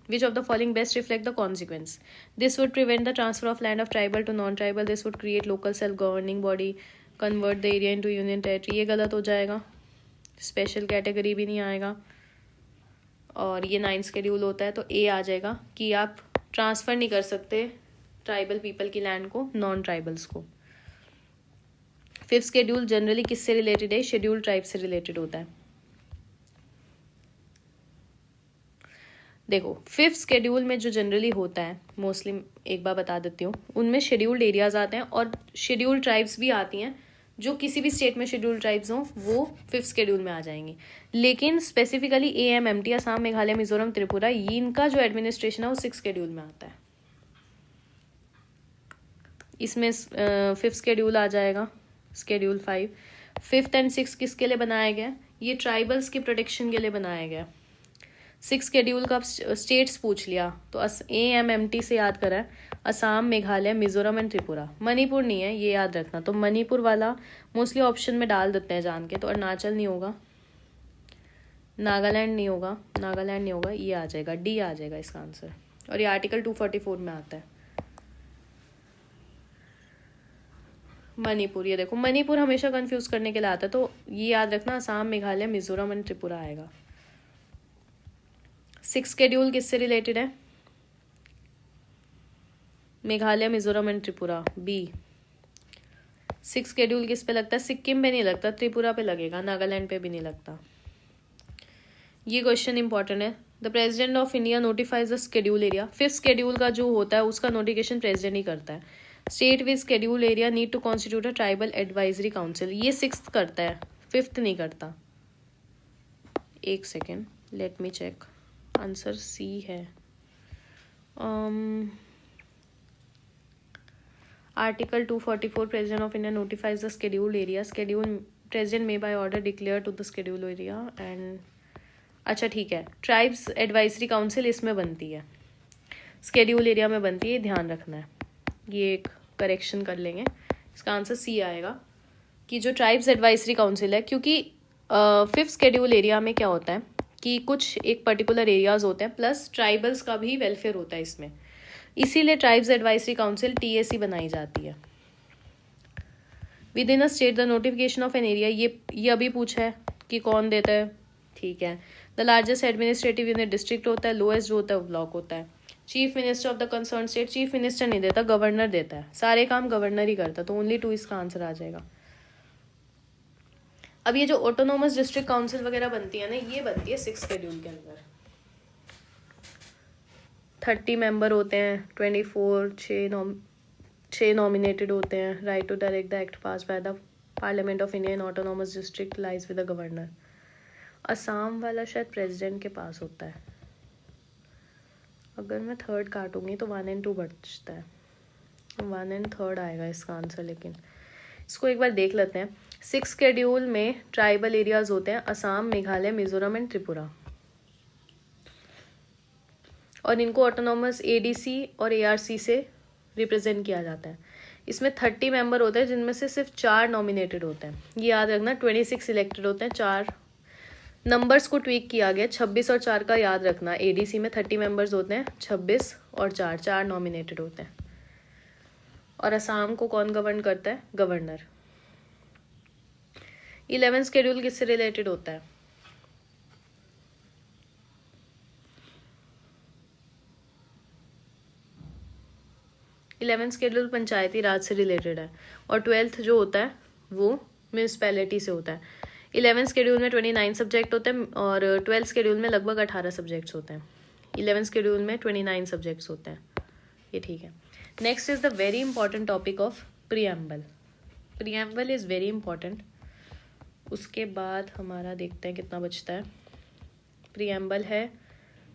which of the following best reflect the consequence? This would prevent the transfer of land of tribal to non-tribal. This would create local self-governing body, convert the area into union territory. ये गलत हो जाएगा, special category भी नहीं आएगा, और ये 9th schedule होता है तो ए आ जाएगा कि आप ट्रांसफ़र नहीं कर सकते ट्राइबल पीपल की लैंड को नॉन ट्राइबल्स को। 5th शेड्यूल जनरली किससे रिलेटेड है, शेड्यूल ट्राइब से रिलेटेड होता है। देखो 5th शेड्यूल में जो जनरली होता है, मोस्टली एक बार बता देती हूँ, उनमें शेड्यूल्ड एरियाज आते हैं और शेड्यूल्ड ट्राइब्स भी आती हैं। जो किसी भी स्टेट में शेड्यूल्ड ट्राइब्स हों वो 5th शेड्यूल में आ जाएंगी। लेकिन स्पेसिफिकली AMMT, असम, मेघालय, मिजोरम, त्रिपुरा, ये इनका जो एडमिनिस्ट्रेशन है वो 6th शेड्यूल में आता है। इसमें 5th शेड्यूल आ जाएगा, शेड्यूल 5। 5th and 6th किसके लिए बनाया गया, ये ट्राइबल्स की प्रोटेक्शन के लिए बनाया गया। 6th शेड्यूल का स्टेट्स पूछ लिया तो AMMT से याद करा है, असम, मेघालय, मिजोरम एंड त्रिपुरा। मणिपुर नहीं है, ये याद रखना। तो मणिपुर वाला मोस्टली ऑप्शन में डाल देते हैं जान के, तो अरुणाचल नहीं होगा, नागालैंड नहीं होगा, नागालैंड नहीं होगा, ये आ जाएगा, डी आ जाएगा इसका आंसर। और ये आर्टिकल 244 में आता है। मणिपुर, ये देखो मणिपुर हमेशा कंफ्यूज करने के लिए आता है, तो ये याद रखना, असम, मेघालय, मिजोरम एंड त्रिपुरा आएगा। 6th शेड्यूल किससे रिलेटेड है, Meghalaya, Mizoram and Tripura, B. 6th schedule किस पे लगता है, सिक्किम पे नहीं लगता, त्रिपुरा पे लगेगा, नागालैंड पे भी नहीं लगता। ये क्वेश्चन इंपॉर्टेंट है। The president of India notifies the schedule area. 5th schedule का जो होता है उसका नोटिफिकेशन प्रेसिडेंट ही करता है। State with schedule area need to constitute a tribal advisory council, ये 6th करता है, 5th नहीं करता। एक second, let me check, answer C है। Article 244, president of India notifies the scheduled area. Schedule president may by order declare to the schedule area and, अच्छा ठीक है, ट्राइब्स एडवाइजरी काउंसिल इसमें बनती है, शेड्यूल एरिया में बनती है, ध्यान रखना है। ये एक करेक्शन कर लेंगे, इसका आंसर सी आएगा कि जो ट्राइब्स एडवाइजरी काउंसिल है, क्योंकि 5th शेड्यूल एरिया में क्या होता है कि कुछ एक पर्टिकुलर एरियाज होते हैं, प्लस ट्राइबल्स का भी वेलफेयर होता है इसमें, इसीलिए ट्राइब्स एडवाइजरी काउंसिल TAC बनाई जाती है। With in a state the notification of an area, ये अभी पूछा है कि कौन देता है, ठीक है। The largest administrative unit district होता है, लोएस्ट जो होता है वो ब्लॉक होता है। Chief minister of the concern state, chief minister नहीं देता, गवर्नर देता है, सारे काम गवर्नर ही करता, तो ओनली 2 इसका आंसर आ जाएगा। अब ये जो ऑटोनोमस डिस्ट्रिक्ट काउंसिल वगैरह बनती है ना, ये बनती है 6th शेड्यूल के अंदर। 30 मेंबर होते हैं, 6 नॉमिनेटेड होते हैं। Right to direct the act pass by the parliament of India in autonomous district lies with the governor. Assam वाला शायद प्रेसिडेंट के पास होता है, अगर मैं 3rd काटूंगी तो 1 and 2 बचता है, 1 and 3rd आएगा इसका आंसर। लेकिन इसको एक बार देख लेते हैं। 6th शेड्यूल में ट्राइबल एरियाज होते हैं असम, मेघालय, मिजोरम एंड त्रिपुरा। और इनको ऑटोनॉमस एडीसी और एआरसी से रिप्रेजेंट किया जाता है। इसमें 30 मेंबर होते हैं जिनमें से सिर्फ 4 नॉमिनेटेड होते हैं। ये याद रखना, 26 सिलेक्टेड होते हैं, 4 नंबर्स को ट्वीक किया गया, 26 और 4 का याद रखना। एडीसी में 30 मेंबर्स होते हैं, 26 और 4 नॉमिनेटेड होते हैं। और असम को कौन गवर्न करता है? गवर्नर। 11 शेड्यूल किससे रिलेटेड होता है? इलेवेंथ शेड्यूल पंचायती राज से रिलेटेड है और 12th जो होता है वो म्यूनिसपैलिटी से होता है। 11th शेड्यूल में 29 सब्जेक्ट होते हैं और 12th शेड्यूल में लगभग 18 सब्जेक्ट्स होते हैं। 11th शेड्यूल में 29 सब्जेक्ट्स होते हैं। ये ठीक है। Next is the very important topic of preamble. Preamble is very important. उसके बाद हमारा देखते हैं कितना बचता है। प्रीएम्बल है,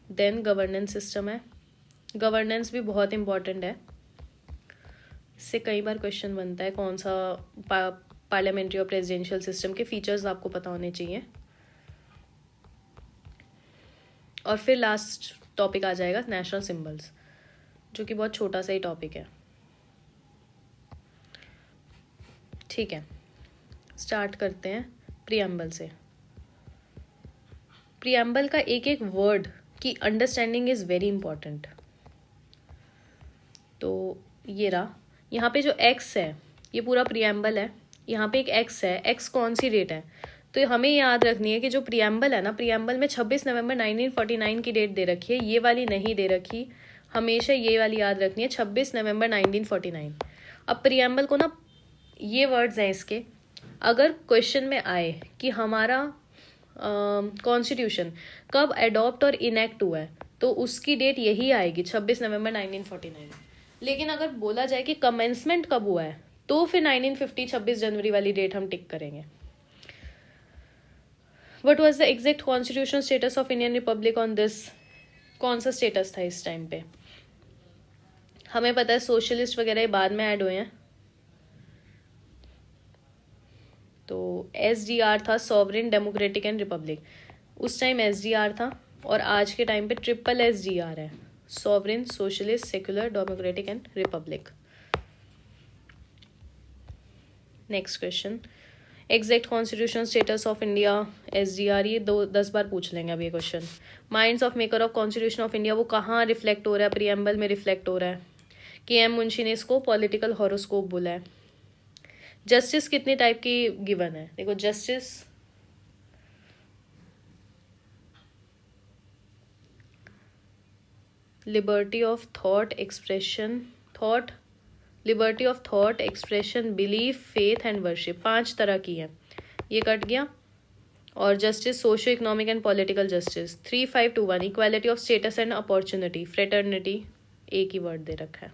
देन गवर्नेंस सिस्टम है। गवर्नेंस भी बहुत इंपॉर्टेंट है, इससे कई बार क्वेश्चन बनता है। कौन सा पार्लियामेंट्री और प्रेसिडेंशियल सिस्टम के फीचर्स आपको पता होने चाहिए। और फिर लास्ट टॉपिक आ जाएगा नेशनल सिंबल्स, जो कि बहुत छोटा सा ही टॉपिक है। ठीक है, स्टार्ट करते हैं प्रीएम्बल से। प्रीएम्बल का एक एक वर्ड की अंडरस्टैंडिंग इज वेरी इंपॉर्टेंट। तो ये रहा, यहाँ पे जो एक्स है ये पूरा प्रीएम्बल है। यहाँ पे एक एक्स है, एक्स कौन सी डेट है? तो हमें याद रखनी है कि जो प्रीएम्बल है ना, प्रीएम्बल में 26 नवंबर 1949 की डेट दे रखी है, ये वाली नहीं दे रखी। हमेशा ये वाली याद रखनी है, 26 नवंबर 1949। अब प्रीएम्बल को ना, ये वर्ड्स हैं इसके, अगर क्वेश्चन में आए कि हमारा कॉन्स्टिट्यूशन कब अडॉप्ट और इनेक्ट हुआ है, तो उसकी डेट यही आएगी, 26 नवंबर 1949। लेकिन अगर बोला जाए कि कमेंसमेंट कब हुआ है, तो फिर 1950 26 जनवरी वाली डेट हम टिक करेंगे। What was the exact constitution status of Indian Republic on this? कौन सा स्टेटस था इस टाइम पे? हमें पता है सोशलिस्ट वगैरह बाद में ऐड हुए हैं। तो SDR था, सॉवरेन डेमोक्रेटिक एंड रिपब्लिक। उस टाइम SDR था और आज के टाइम पे ट्रिपल SDR है, sovereign, socialist, secular, democratic and Republic. Next question, exact constitution status of India SDR। ये 10 बार पूछ लेंगे अब ये question. Minds of maker of constitution of India, वो कहाँ रिफ्लेक्ट हो रहा है? प्रीएम्बल में रिफ्लेक्ट हो रहा है। KM मुंशी ने इसको पॉलिटिकल हॉरोस्कोप बोला है। जस्टिस कितनी टाइप की गिवन है? देखो, justice liberty of thought expression, liberty of thought expression, belief, faith and worship, 5 तरह की है। ये कट गया। और justice socio economic and political justice. 3521 equality of status and opportunity, fraternity, एक ही वर्ड दे रखा है।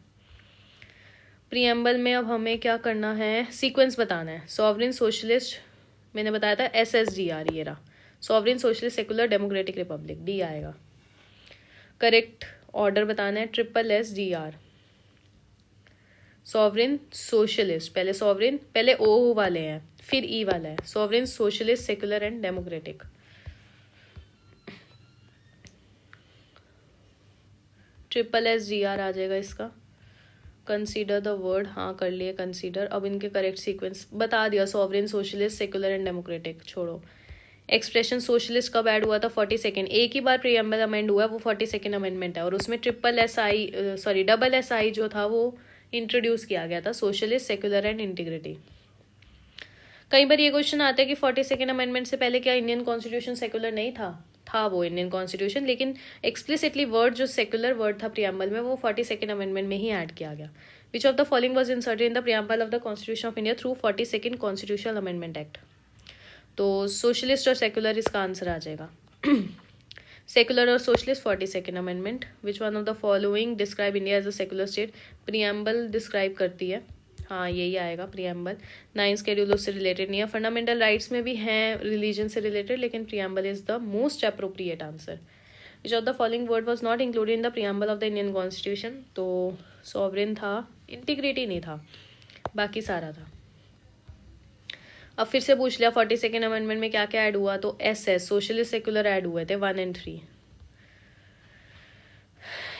प्रीएम्बल में अब हमें क्या करना है? सीक्वेंस बताना है। सॉवरेन, सोशलिस्ट, मैंने बताया था SSDR, ये रहा, sovereign, socialist, secular, democratic, Republic, D आएगा। करेक्ट ऑर्डर बताना है, ट्रिपल SDR, सॉवरेन, सोशलिस्ट, पहले सॉवरेन, पहले O वाले हैं फिर E वाला है, sovereign, socialist, secular and democratic. Triple SDR आ जाएगा इसका। कंसीडर द वर्ड, हाँ कर लिए कंसीडर। अब इनके करेक्ट सीक्वेंस बता दिया, sovereign, socialist, secular and democratic. छोड़ो, एक्सप्रेशन सोशलिस्ट कब ऐड हुआ था? 42nd। एक ही बार प्रीएम्बल अमेंड हुआ है, वो 42nd अमेंडमेंट है और उसमें डबल SI जो था वो इंट्रोड्यूस किया गया था, सोशलिस्ट, सेकुलर एंड इंटीग्रिटी। कई बार ये क्वेश्चन आता है कि 42nd अमेंडमेंट से पहले क्या इंडियन कॉन्स्टिट्यूशन सेकुलर नहीं था? था वो इंडियन कॉन्स्टिट्यूशन, लेकिन एक्सप्लिसिटली वर्ड जो सेकुलर वर्ड था प्रीएम्बल में, वो 42nd अमेंडमेंट में ही ऐड किया गया। Which of the following was inserted in the preamble of the constitution of India through 42nd constitutional amendment act? तो सोशलिस्ट और सेकुलर इसका आंसर आ जाएगा। सेकुलर और socialist 42nd amendment. Which one of the following describe India as a secular state? Preamble describe करती है, हाँ यही आएगा प्रीएम्बल। 9 शेड्यूल उससे रिलेटेड नहीं है। फंडामेंटल राइट्स में भी हैं रिलीजन से रिलेटेड, लेकिन preamble is the most appropriate answer. Which of the following word was not included in the preamble of the Indian constitution? तो सॉवरेन था, इंटीग्रिटी नहीं था, बाकी सारा था। अब फिर से पूछ लिया 42nd अमेंडमेंट में क्या क्या ऐड हुआ? तो SS, सोशलिस्ट, सेकुलर ऐड हुए थे 1 and 3।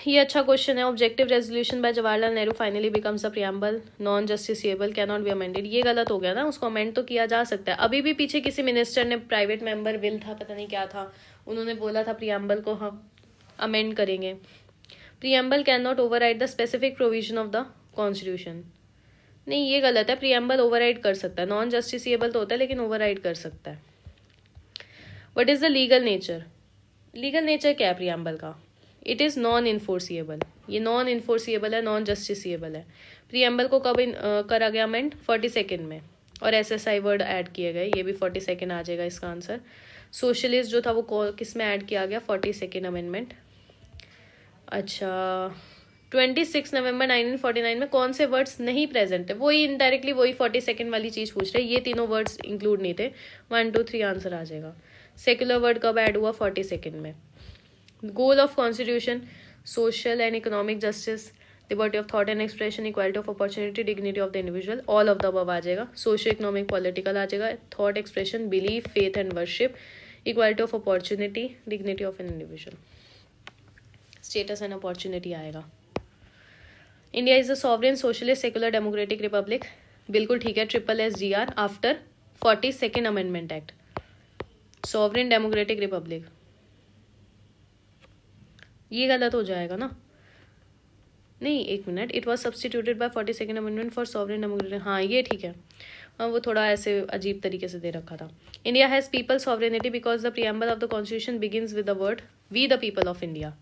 ये अच्छा क्वेश्चन है। Objective resolution bye Jawaharlal Nehru finally becomes a preamble non justiciable can not be amended. ये गलत हो गया ना, उसको अमेंड तो किया जा सकता है। अभी भी पीछे किसी मिनिस्टर ने, प्राइवेट मेंबर बिल था, पता नहीं क्या था, उन्होंने बोला था प्रियम्बल को हम अमेंड करेंगे। Preamble can not override the specific provision of the constitution. नहीं, ये गलत है। प्रियम्बल ओवरराइड कर सकता है, नॉन जस्टिसिएबल तो होता है लेकिन ओवरराइड कर सकता है। What is the legal nature? Legal nature क्या है प्रियम्बल का? It is non enforceable. ये नॉन इन्फोर्सिएबल है, नॉन जस्टिसिएबल है। प्रियम्बल को कब करा गया अमेंड? 42 में, और SSI वर्ड ऐड किए गए, ये भी 42 आ जाएगा इसका आंसर। सोशलिस्ट जो था वो किस में ऐड किया गया? 42 अमेंडमेंट। अच्छा, 26 नवंबर 1949 में कौन से वर्ड्स नहीं प्रेजेंट थे? वही इनडायरेक्टली वही 42 वाली चीज पूछ रहे, ये तीनों वर्ड्स इंक्लूड नहीं थे। 1 2 3 आंसर आ जाएगा। सेक्युलर वर्ड कब ऐड हुआ? 42 में। Goal of constitution social and economic justice, liberty of thought and expression, equality of opportunity, dignity of the individual, all of the above आ जाएगा। सोशल इकोनॉमिक पॉलिटिकल आ जाएगा, thought expression, belief, faith and worship, equality of opportunity, dignity of an individual, status and opportunity आएगा। India is a sovereign socialist secular democratic republic, बिल्कुल ठीक है। SSGR after 42 amendment act. Sovereign democratic Republic, ये गलत हो जाएगा ना? नहीं, एक minute, it was substituted by 42 amendment for sovereign democratic, हाँ ये ठीक है। वो थोड़ा ऐसे अजीब तरीके से दे रखा था। India has people sovereignty because the preamble of the constitution begins with the word we the people of India.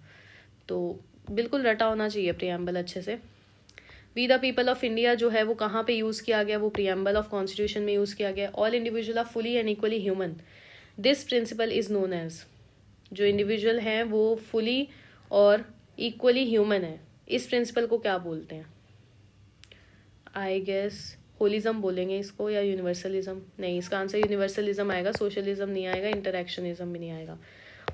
तो बिल्कुल रटा होना चाहिए प्रियम्बल अच्छे से। We the people of India जो है वो कहाँ पे यूज़ किया गया? वो प्रियम्बल ऑफ कॉन्स्टिट्यूशन में यूज़ किया गया। All individual are fully and equally human, this principle is known as. जो इंडिविजुअल हैं वो फुली और इक्वली ह्यूमन है, इस प्रिंसिपल को क्या बोलते हैं? आई गेस होलिज्म बोलेंगे इसको, या यूनिवर्सलिज्म। नहीं, इसका आंसर यूनिवर्सलिज्म आएगा, सोशलिज्म नहीं आएगा, इंटरैक्शनिज्म भी नहीं आएगा।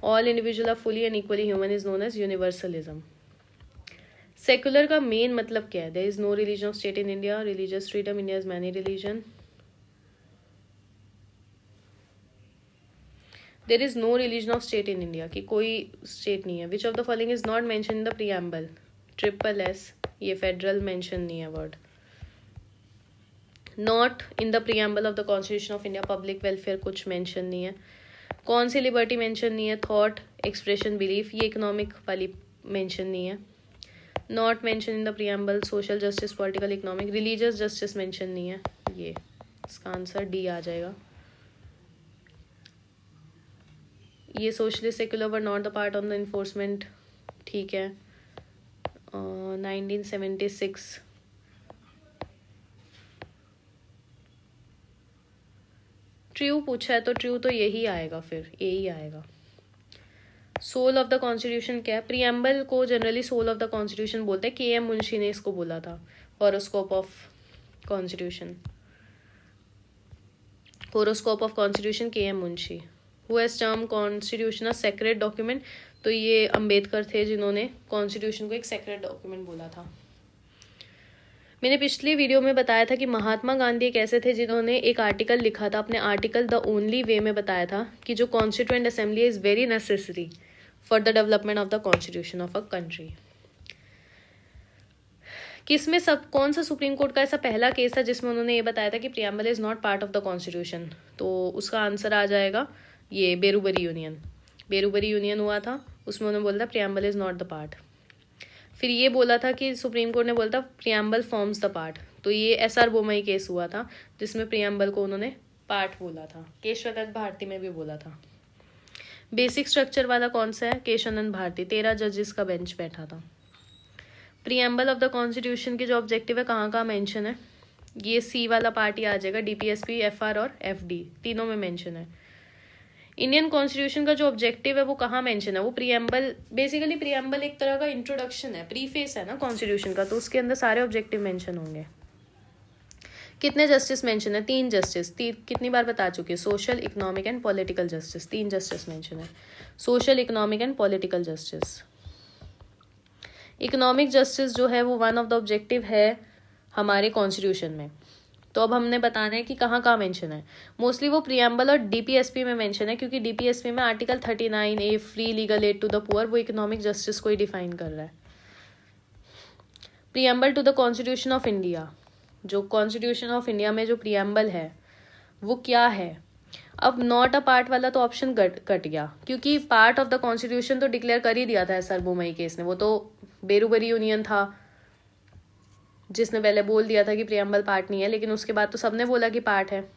All individual are fully and equally human is known as universalism. Secular का मेन मतलब क्या है? There is no religion of state in India, religious freedom, India is many religion. There is no religion of state in India, कि कोई state नहीं है। Which of the following is not mention in the preamble? SSS, ये federal mention नहीं है word. Not in the preamble of the constitution of India, public welfare कुछ mention नहीं है। कौन सी लिबर्टी मेंशन नहीं है? थॉट, एक्सप्रेशन, बिलीफ, ये इकोनॉमिक वाली मेंशन नहीं है। Not mention in the preamble social justice, political, economic, religious justice mention नहीं है। ये इसका आंसर डी आ जाएगा। ये socialist secular were not the part on the enforcement, ठीक है। 1976 ट्रू पूछा है तो ट्रू तो यही आएगा, फिर यही आएगा। सोल ऑफ द कॉन्स्टिट्यूशन क्या है? प्रीएम्बल को generally soul of the constitution बोलते हैं। KM मुंशी ने इसको बोला था, horoscope of constitution. Horoscope of constitution KM Munshi. Who has term constitution a sacred document? तो ये अंबेडकर थे जिन्होंने कॉन्स्टिट्यूशन को एक सेक्रेट डॉक्यूमेंट बोला था। मैंने पिछली वीडियो में बताया था कि महात्मा गांधी एक ऐसे थे जिन्होंने एक आर्टिकल लिखा था, अपने आर्टिकल द ओनली वे में बताया था कि जो constituent assembly is very necessary for the development of the constitution of a country. किसमें सब कौन सा सुप्रीम कोर्ट का ऐसा पहला केस था जिसमें उन्होंने ये बताया था कि preamble is not part of the constitution? तो उसका आंसर आ जाएगा ये बेरूबरी यूनियन। बेरूबरी यूनियन हुआ था, उसमें उन्होंने बोला था preamble is not the part. फिर ये बोला था कि सुप्रीम कोर्ट ने बोला था प्रियम्बल फॉर्म्स द पार्ट, तो ये SR बोमई केस हुआ था जिसमें प्रियम्बल को उन्होंने पार्ट बोला था। केशवानंद भारती में भी बोला था। बेसिक स्ट्रक्चर वाला कौन सा है? केशवानंद भारती, 13 जजेस का बेंच बैठा था। प्रियम्बल ऑफ द कॉन्स्टिट्यूशन के जो ऑब्जेक्टिव है कहाँ कहाँ मेंशन है? ये C वाला पार्ट ही आ जाएगा, DPSP, FR और FD तीनों में मेंशन है। इंडियन कॉन्स्टिट्यूशन का जो ऑब्जेक्टिव है वो कहाँ मेंशन है? वो प्रियम्बल, बेसिकली प्रियम्बल एक तरह का इंट्रोडक्शन है, प्रीफेस है ना कॉन्स्टिट्यूशन का, तो उसके अंदर सारे ऑब्जेक्टिव मेंशन होंगे। कितने जस्टिस मेंशन है? 3 जस्टिस। कितनी बार बता चुकी है? Social, economic and political justice, 3 justice mention है। Social, economic and political justice. Economic justice जो है वो वन ऑफ द ऑब्जेक्टिव है हमारे कॉन्स्टिट्यूशन में। तो अब हमने बताना है कि कहाँ कहाँ मेंशन है। मोस्टली वो प्रियम्बल और DPSP में मेंशन है, क्योंकि DPSP में article 39A free legal aid to the poor, वो इकोनॉमिक जस्टिस को ही डिफाइन कर रहा है। Preamble to the constitution of India, जो कॉन्स्टिट्यूशन ऑफ इंडिया में जो प्रीएम्बल है वो क्या है। अब नॉट अ पार्ट वाला तो ऑप्शन कट गया, क्योंकि पार्ट ऑफ द कॉन्स्टिट्यूशन तो डिक्लेयर कर ही दिया था सर्वोमयी केस ने। वो तो बेरूबरी यूनियन था जिसने पहले बोल दिया था कि प्रीएम्बल पार्ट नहीं है, लेकिन उसके बाद तो सबने बोला कि पार्ट है।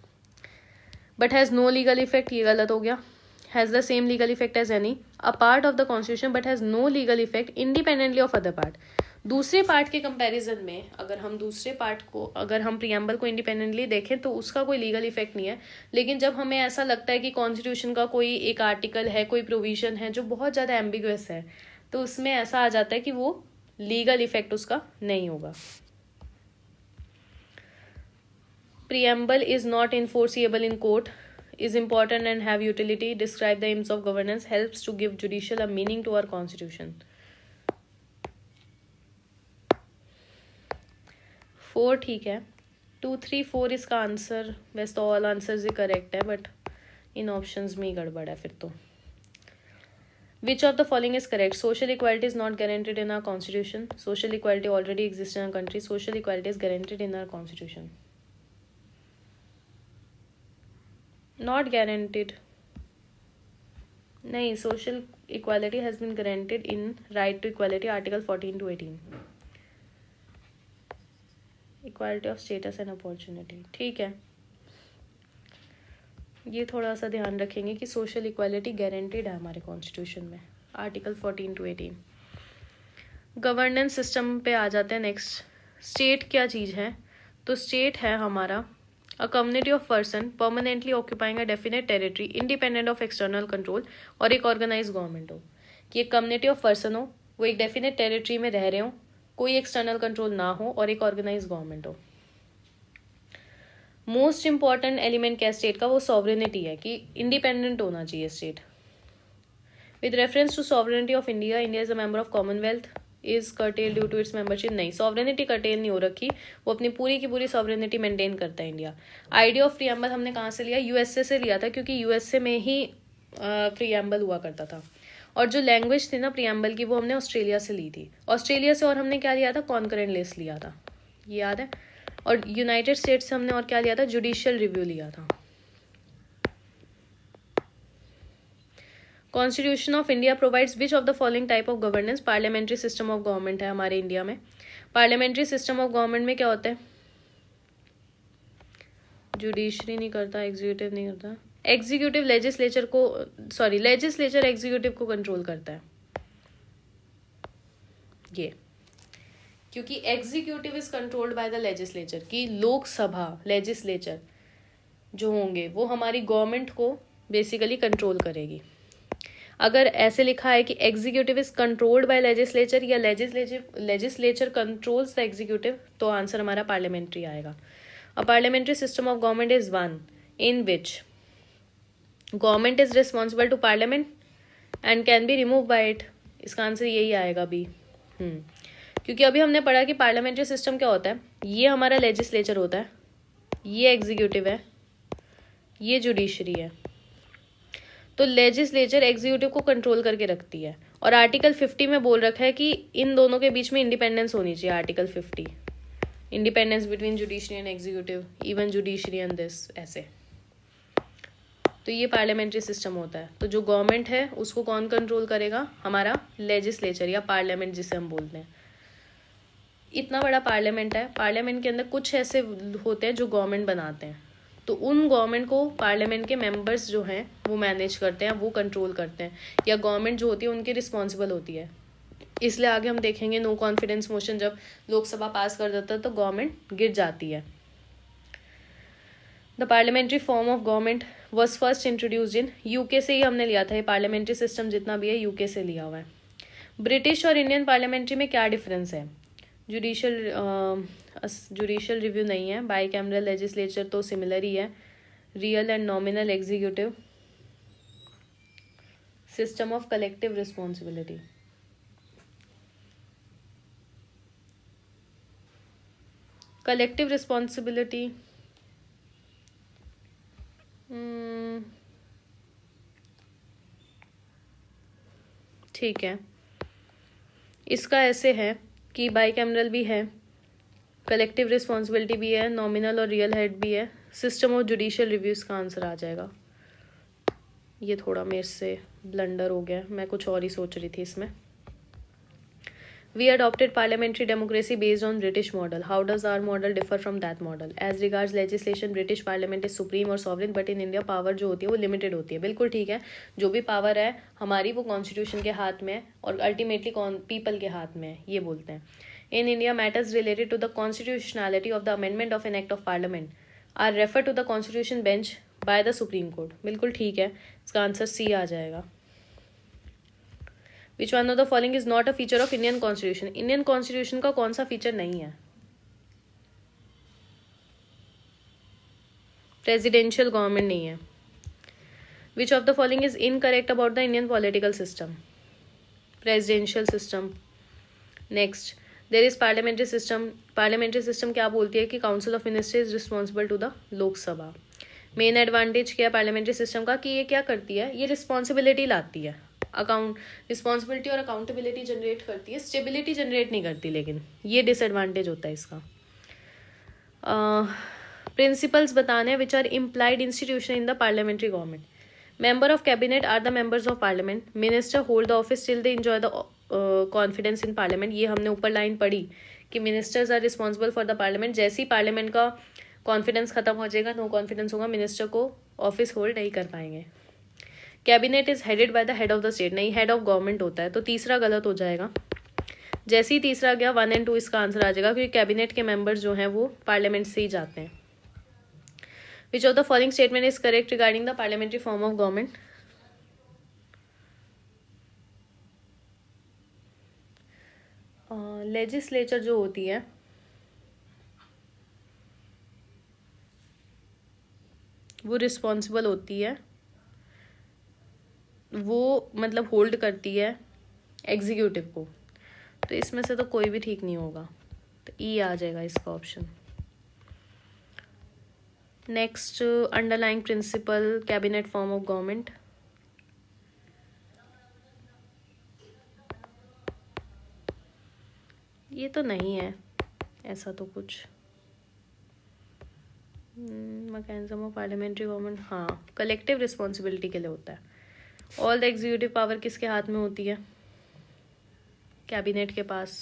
But has no legal effect, ये गलत हो गया। Has the same legal effect as any a part of the constitution but has no legal effect independently of other part. दूसरे पार्ट के कंपैरिजन में अगर हम प्रीएम्बल को इंडिपेंडेंटली देखें तो उसका कोई लीगल इफेक्ट नहीं है। लेकिन जब हमें ऐसा लगता है कि कॉन्स्टिट्यूशन का कोई एक आर्टिकल है, कोई प्रोविजन है जो बहुत ज़्यादा एम्बिगुअस है, तो उसमें ऐसा आ जाता है कि वो लीगल इफेक्ट उसका नहीं होगा। Preamble is not enforceable in court, is important and have utility, describe the aims of governance, helps to give judicial a meaning to our constitution. 4 ठीक है, 2, 3, 4 इसका आंसर, वैसे तो ऑल आंसर्स ही करेक्ट है but in options में ही गड़बड़ है फिर तो। Which of the following is correct? Social equality is not guaranteed in our constitution. Social equality already exists in our country. Social equality is guaranteed in our constitution. Not guaranteed. नहीं, social equality has been guaranteed in right to equality article 14 to 18. Equality of status and opportunity, ठीक है, ये थोड़ा सा ध्यान रखेंगे कि social equality guaranteed है हमारे कॉन्स्टिट्यूशन में, आर्टिकल 14 to 18। गवर्नेंस सिस्टम पे आ जाते हैं नेक्स्ट। स्टेट क्या चीज़ है? तो स्टेट है हमारा a community of person permanently occupying a definite territory independent of external control, और एक ऑर्गेनाइज गवर्नमेंट हो, कि एक कम्युनिटी ऑफ पर्सन हो, वो एक डेफिनेट टेरिटरी में रह रहे हो, कोई एक्सटर्नल कंट्रोल ना हो और एक ऑर्गेनाइज गवर्नमेंट हो। मोस्ट इंपॉर्टेंट एलिमेंट क्या स्टेट का? वो सॉवरेनिटी है, कि इंडिपेंडेंट होना चाहिए state. With reference to sovereignty of India, India is a member of commonwealth, is curtail due to its membership. नहीं, सॉवरेनिटी कर्टेल नहीं हो रखी, वो अपनी पूरी की पूरी सॉवरेनिटी मेंटेन करता है इंडिया। आइडिया ऑफ प्रीएम्बल हमने कहाँ से लिया? यूएसए से लिया था, क्योंकि यूएसए में ही प्रीएम्बल हुआ करता था। और जो लैंग्वेज थी ना प्रीएम्बल की, वो हमने ऑस्ट्रेलिया से ली थी। ऑस्ट्रेलिया से और हमने क्या लिया था? कॉन्करेंट लिस्ट लिया था, ये याद है। और यूनाइटेड स्टेट्स से हमने और क्या लिया था? जुडिशियल रिव्यू लिया था। Constitution of India provides which of the following type of governance? Parliamentary system of government है हमारे इंडिया में। पार्लियामेंट्री सिस्टम ऑफ गवर्नमेंट में क्या होता है? जुडिशरी नहीं करता, एग्जीक्यूटिव नहीं करता, एग्जीक्यूटिव लेजिस्लेचर को, सॉरी, लेजिस्लेचर एग्जीक्यूटिव को कंट्रोल करता है ये, क्योंकि executive is controlled by the legislature, की लोकसभा लेजिस्लेचर जो होंगे वो हमारी गवर्नमेंट को बेसिकली कंट्रोल करेगी। अगर ऐसे लिखा है कि executive is controlled by legislature या लेजिस्लेचर कंट्रोल्स द एग्जीक्यूटिव, तो आंसर हमारा पार्लियामेंट्री आएगा। A parliamentary system of government is one in which government is responsible to parliament and can be remove by it. इसका आंसर यही आएगा अभी। क्योंकि अभी हमने पढ़ा कि पार्लियामेंट्री सिस्टम क्या होता है, ये हमारा लेजिस्लेचर होता है, ये एग्जीक्यूटिव है, ये जुडिशरी है। तो लेजिस्लेचर एग्जीक्यूटिव को कंट्रोल करके रखती है। और आर्टिकल 50 में बोल रखा है कि इन दोनों के बीच में इंडिपेंडेंस होनी चाहिए। Article 50, independence between judiciary and executive, even judiciary and this, ऐसे। तो ये पार्लियामेंट्री सिस्टम होता है। तो जो गवर्नमेंट है उसको कौन कंट्रोल करेगा? हमारा लेजिस्लेचर या पार्लियामेंट जिसे हम बोलते हैं। इतना बड़ा पार्लियामेंट है, पार्लियामेंट के अंदर कुछ ऐसे होते हैं जो गवर्नमेंट बनाते हैं, तो उन गवर्नमेंट को पार्लियामेंट के मेंबर्स जो हैं वो मैनेज करते हैं, वो कंट्रोल करते हैं, या गवर्नमेंट जो होती है उनकी रिस्पॉन्सिबल होती है। इसलिए आगे हम देखेंगे नो कॉन्फिडेंस मोशन जब लोकसभा पास कर देता है तो गवर्नमेंट गिर जाती है। The parliamentary form of government was first introduced in, UK से ही हमने लिया था ये पार्लियामेंट्री सिस्टम जितना भी है, यूके से लिया हुआ है। ब्रिटिश और इंडियन पार्लियामेंट्री में क्या डिफरेंस है? जुडिशियल रिव्यू नहीं है, बाई कैमरल लेजिस्लेचर तो सिमिलर ही है, real and nominal executive, system of collective responsibility. Collective responsibility ठीक है, इसका ऐसे है कि बाइकैमरल भी है, कलेक्टिव रिस्पॉन्सिबिलिटी भी है, नॉमिनल और रियल हेड भी है, सिस्टम ऑफ जुडिशियल रिव्यूज का आंसर आ जाएगा। ये थोड़ा मेरे से ब्लंडर हो गया, मैं कुछ और ही सोच रही थी इसमें। We adopted parliamentary democracy based on British model. How does our model differ from that model? As regards legislation, British parliament is supreme और sovereign, but in India power जो होती है वो limited होती है। बिल्कुल ठीक है, जो भी पावर है हमारी वो कॉन्स्टिट्यूशन के हाथ में है और अल्टीमेटली पीपल के हाथ में है, ये बोलते हैं। In India, matters related to the constitutionality of the amendment of an act of parliament are referred to the constitution bench by the Supreme Court. बिल्कुल ठीक है, इसका आंसर सी आ जाएगा। Which one of the following is not a feature of Indian Constitution? Indian Constitution का कौन सा feature नहीं है? प्रेसिडेंशियल गवर्नमेंट नहीं है। Which of the following is incorrect about the Indian political system? Presidential system. Next, there is parliamentary system. Parliamentary system क्या बोलती है कि council of minister is responsible to the Lok Sabha. Main advantage क्या है parliamentary system का कि ये क्या करती है, ये रिस्पॉन्सिबिलिटी लाती है, रिस्पॉन्सिबिलिटी और अकाउंटेबिलिटी जनरेट करती है, स्टेबिलिटी जनरेट नहीं करती, लेकिन ये डिसएडवांटेज होता है इसका। प्रिंसिपल्स बताने which are implied institution in the parliamentary government. Member of cabinet are the members of parliament. Minister hold the office till they enjoy the confidence in parliament. ये हमने ऊपर लाइन पढ़ी कि ministers are responsible for the parliament. जैसे ही parliament का confidence खत्म हो जाएगा, नो कॉन्फिडेंस होगा, मिनिस्टर को ऑफिस होल्ड नहीं कर पाएंगे। Cabinet is headed by the head of the state, नहीं हेड ऑफ गवर्नमेंट होता है, तो तीसरा गलत हो जाएगा। जैसे ही तीसरा गया 1 और 2 इसका आंसर आ जाएगा, क्योंकि कैबिनेट के मेंबर्स जो हैं वो पार्लियामेंट से ही जाते हैं। विच of the following statement is correct regarding the parliamentary form of government. Legislature जो होती है वो रिस्पॉन्सिबल होती है, वो मतलब होल्ड करती है एग्जीक्यूटिव को, तो इसमें से तो कोई भी ठीक नहीं होगा, तो ई आ जाएगा इसका option. Next, underlying principle cabinet form of government. ये तो नहीं है ऐसा तो कुछ। मैकेनिज्म ऑफ पार्लियामेंट्री गवर्नमेंट, हाँ कलेक्टिव रिस्पॉन्सिबिलिटी के लिए होता है। ऑल द एग्जीक्यूटिव पावर किसके हाथ में होती है? कैबिनेट के पास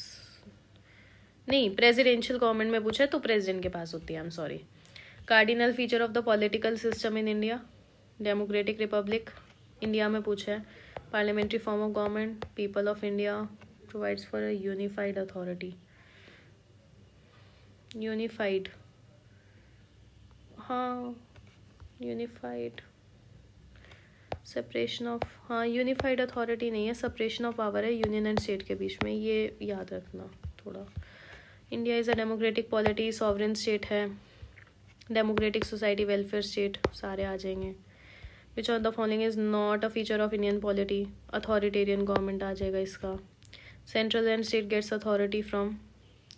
नहीं, प्रेसिडेंशियल गवर्नमेंट में पूछा है तो प्रेसिडेंट के पास होती है। I am sorry. Cardinal feature of the political system in India, democratic Republic. India में पूछा है parliamentary form of government, people of India provides for a unified authority. Unified, हाँ यूनिफाइड सेपरेशन ऑफ, हाँ unified authority नहीं है, separation of power है union and state के बीच में, ये याद रखना थोड़ा। India is a democratic polity, sovereign state है, डेमोक्रेटिक सोसाइटी, वेलफेयर स्टेट, सारे आ जाएंगे। Which of the following is not a feature of Indian polity, authoritarian government आ जाएगा इसका। Central and state gets authority from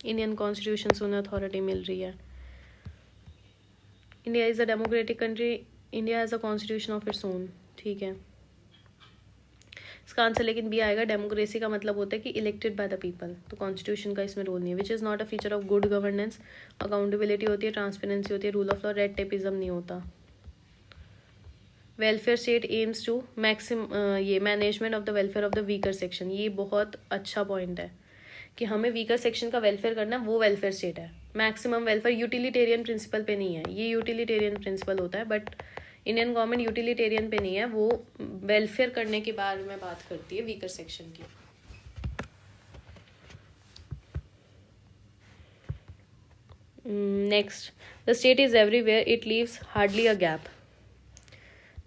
Indian constitution से उन्हें authority मिल रही है। India is a democratic country, India has a constitution of its own, ठीक है इसका आंसर लेकिन भी आएगा। डेमोक्रेसी का मतलब होता है कि इलेक्टेड बाय द पीपल, तो कॉन्स्टिट्यूशन का इसमें रोल नहीं है। विच is not a feature of good governance, accountability होती है, ट्रांसपेरेंसी होती है, rule of law, red tapism नहीं होता। वेलफेयर स्टेट एम्स टू ये management of the welfare of the weaker section, ये बहुत अच्छा पॉइंट है कि हमें वीकर सेक्शन का वेलफेयर करना, वो वेलफेयर स्टेट है। मैक्सिमम वेलफेयर यूटिलिटेरियन प्रिंसिपल पे नहीं है, ये यूटिलिटेरियन प्रिंसिपल होता है, बट इंडियन गवर्नमेंट यूटिलिटेरियन पे नहीं है, वो वेलफेयर करने के बारे में बात करती है वीकर सेक्शन की। Next, the state is everywhere it leaves hardly a gap,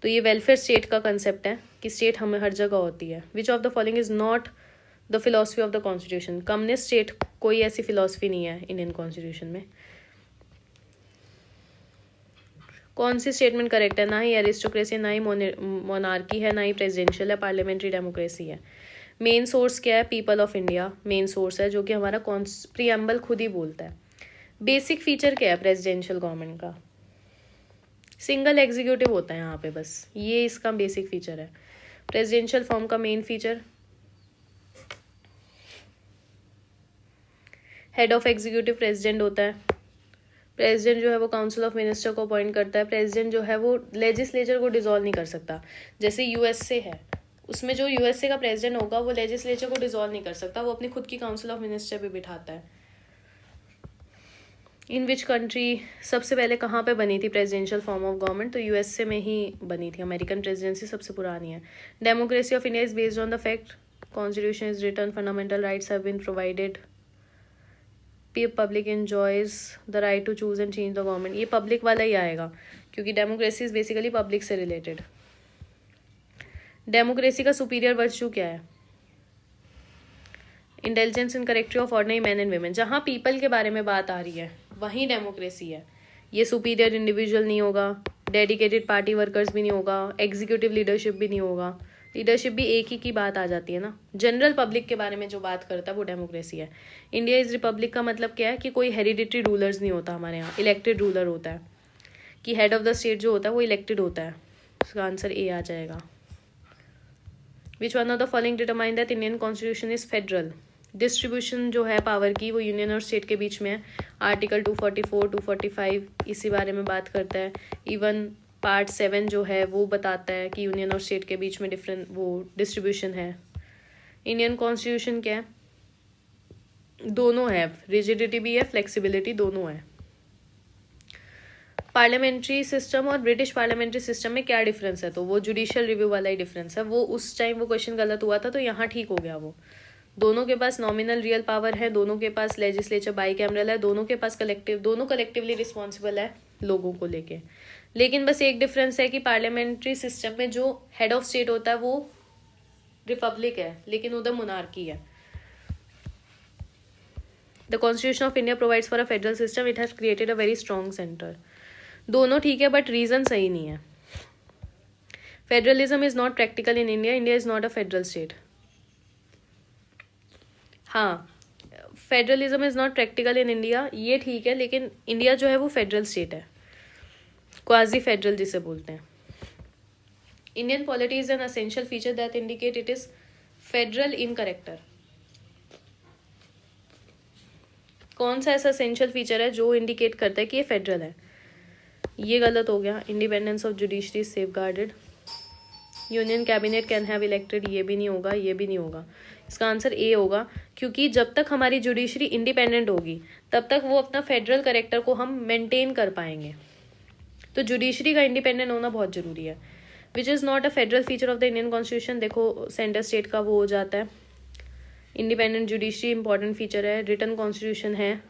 तो ये वेलफेयर स्टेट का कंसेप्ट है कि स्टेट हमें हर जगह होती है। Which of the following is not the philosophy of the constitution, communist state कोई ऐसी फिलोसफी नहीं है इंडियन कॉन्स्टिट्यूशन में। कौन सी स्टेटमेंट करेक्ट है? ना ही एरिस्टोक्रेसी, ना ही मोनार्की है, ना ही प्रेसिडेंशियल है, पार्लियामेंट्री डेमोक्रेसी है। मेन सोर्स क्या है? People of India main source है, जो कि हमारा प्रीएम्बल खुद ही बोलता है। बेसिक फीचर क्या है प्रेसिडेंशियल गवर्नमेंट का? सिंगल एग्जीक्यूटिव होता है यहाँ पे, बस ये इसका बेसिक फीचर है। प्रेसिडेंशियल फॉर्म का main feature head of executive president होता है। प्रेसिडेंट जो है वो काउंसिल ऑफ मिनिस्टर को अपॉइंट करता है। प्रेसिडेंट जो है वो लेजिस्लेचर को डिसॉल्व नहीं कर सकता। जैसे यूएसए है, उसमें जो यूएसए का प्रेसिडेंट होगा वो लेजिस्लेचर को डिसॉल्व नहीं कर सकता, वो अपनी खुद की काउंसिल ऑफ मिनिस्टर भी बिठाता है। इन विच कंट्री सबसे पहले कहाँ पे बनी थी प्रेसिडेंशियल फॉर्म ऑफ गवर्नमेंट? तो यूएसए में ही बनी थी। अमेरिकन प्रेसिडेंसी सबसे पुरानी है। Democracy of India is based on the fact constitution is written, fundamental rights have been provided, public enjoys the right to choose and change the government. ये public वाला ही आएगा क्योंकि डेमोक्रेसी इज बेसिकली पब्लिक से related. Democracy का superior virtue क्या है? Intelligence and character of ordinary man and women. जहाँ पीपल के बारे में बात आ रही है वहीं डेमोक्रेसी है। ये सुपीरियर इंडिविजुअल नहीं होगा, डेडिकेटेड पार्टी वर्कर्स भी नहीं होगा, एग्जीक्यूटिव लीडरशिप भी नहीं होगा। लीडरशिप भी एक ही की बात आ जाती है ना, जनरल पब्लिक के बारे में जो बात करता है वो डेमोक्रेसी है। इंडिया इज रिपब्लिक का मतलब क्या है कि कोई हेरिडिटरी रूलर्स नहीं होता हमारे यहाँ, इलेक्टेड रूलर होता है, कि हेड ऑफ द स्टेट जो होता है वो इलेक्टेड होता है। उसका आंसर ए आ जाएगा। विच one of the following determine that Indian constitution is federal? Distribution जो है पावर की वो यूनियन और स्टेट के बीच में है। आर्टिकल 244, 245 इसी बारे में बात करता है। इवन पार्ट 7 जो है वो बताता है कि यूनियन और स्टेट के बीच में डिफरेंट वो डिस्ट्रीब्यूशन है। इंडियन कॉन्स्टिट्यूशन क्या है? दोनों है, रिजिडिटी भी है, फ्लेक्सिबिलिटी दोनों है। पार्लियामेंट्री सिस्टम और ब्रिटिश पार्लियामेंट्री सिस्टम में क्या डिफरेंस है? तो वो जुडिशियल रिव्यू वाला ही डिफरेंस है। वो उस टाइम वो क्वेश्चन गलत हुआ था तो यहाँ ठीक हो गया। वो दोनों के पास नॉमिनल रियल पावर है, दोनों के पास लेजिस्लेचर बाई कैमरल है, दोनों के पास कलेक्टिव, दोनों कलेक्टिवली रिस्पॉन्सिबल है लोगों को लेके। लेकिन बस एक डिफरेंस है कि पार्लियामेंट्री सिस्टम में जो हेड ऑफ स्टेट होता है वो रिपब्लिक है, लेकिन उधर मोनार्की है। The constitution of India provides for a federal system, it has created a very strong centre. दोनों ठीक है बट रीजन सही नहीं है। Federalism is not practical in India, India is not a federal state. हाँ, federalism is not practical in India, ये ठीक है, लेकिन इंडिया जो है वो फेडरल स्टेट है, क्वाजी फेडरल जिसे बोलते हैं। Indian polity is an essential feature that indicate it is federal in character. कौन सा ऐसा असेंशियल फीचर है जो इंडिकेट करता है कि ये फेडरल है? ये गलत हो गया। Independence of judiciary safe guarded. Union cabinet can have elected, ये भी नहीं होगा, ये भी नहीं होगा। इसका आंसर ए होगा, क्योंकि जब तक हमारी जुडिशरी इंडिपेंडेंट होगी तब तक वो अपना फेडरल करेक्टर को हम मेंटेन कर पाएंगे। तो जुडिशरी का इंडिपेंडेंट होना बहुत जरूरी है। विच is not a federal feature of the Indian constitution. देखो सेंटर स्टेट का वो हो जाता है। इंडिपेंडेंट जुडिशरी इंपॉर्टेंट फीचर है। रिटन कॉन्स्टिट्यूशन है,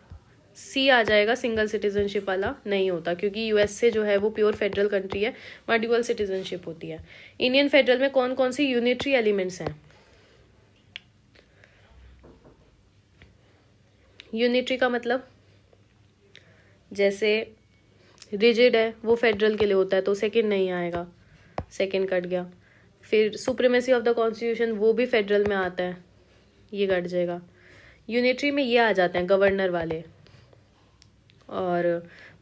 सी आ जाएगा। सिंगल सिटीजनशिप वाला नहीं होता क्योंकि यूएसए जो है वो प्योर फेडरल कंट्री है, वहाँ ड्यूअल सिटीजनशिप होती है। इंडियन फेडरल में कौन कौन सी यूनिटरी एलिमेंट्स हैं? यूनिटरी का मतलब जैसे रिजिड है वो फेडरल के लिए होता है तो सेकंड नहीं आएगा, सेकंड कट गया। फिर सुप्रीमेसी ऑफ द कॉन्स्टिट्यूशन वो भी फेडरल में आता है, ये कट जाएगा। यूनिटरी में ये आ जाते हैं गवर्नर वाले और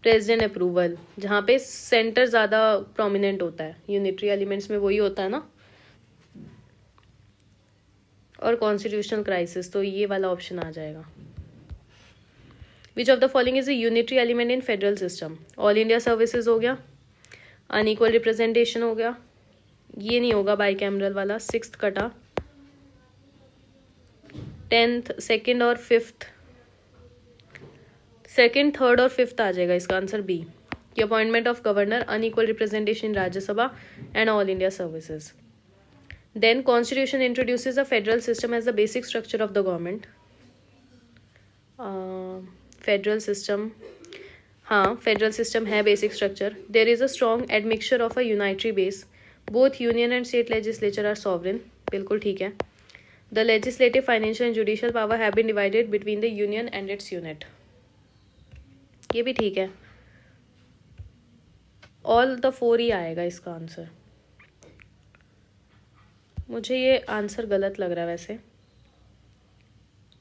प्रेसिडेंट अप्रूवल, जहाँ पे सेंटर ज़्यादा प्रोमिनेंट होता है। यूनिटरी एलिमेंट्स में वही होता है ना। और कॉन्स्टिट्यूशनल क्राइसिस, तो ये वाला ऑप्शन आ जाएगा। विच of the following is a unitary element in federal system? All India services हो गया, अनइक्वल रिप्रेजेंटेशन हो गया, ये नहीं होगा बाई कैमरल वाला, सिक्स्थ कटा। 10th, सेकेंड और फिफ्थ, सेकेंड थर्ड और फिफ्थ आ जाएगा इसका आंसर बी, कि appointment of governor, unequal representation in Rajya Sabha and all India services. Then constitution introduces a federal system as the basic structure of the government. Federal system, हाँ federal system है basic structure. There is a strong admixture of a unitary base, both union and state legislature are sovereign, बिल्कुल ठीक है। The legislative, financial and judicial power have been divided between the union and its unit, ये भी ठीक है। All the four ही आएगा इसका answer. मुझे ये आंसर गलत लग रहा है वैसे,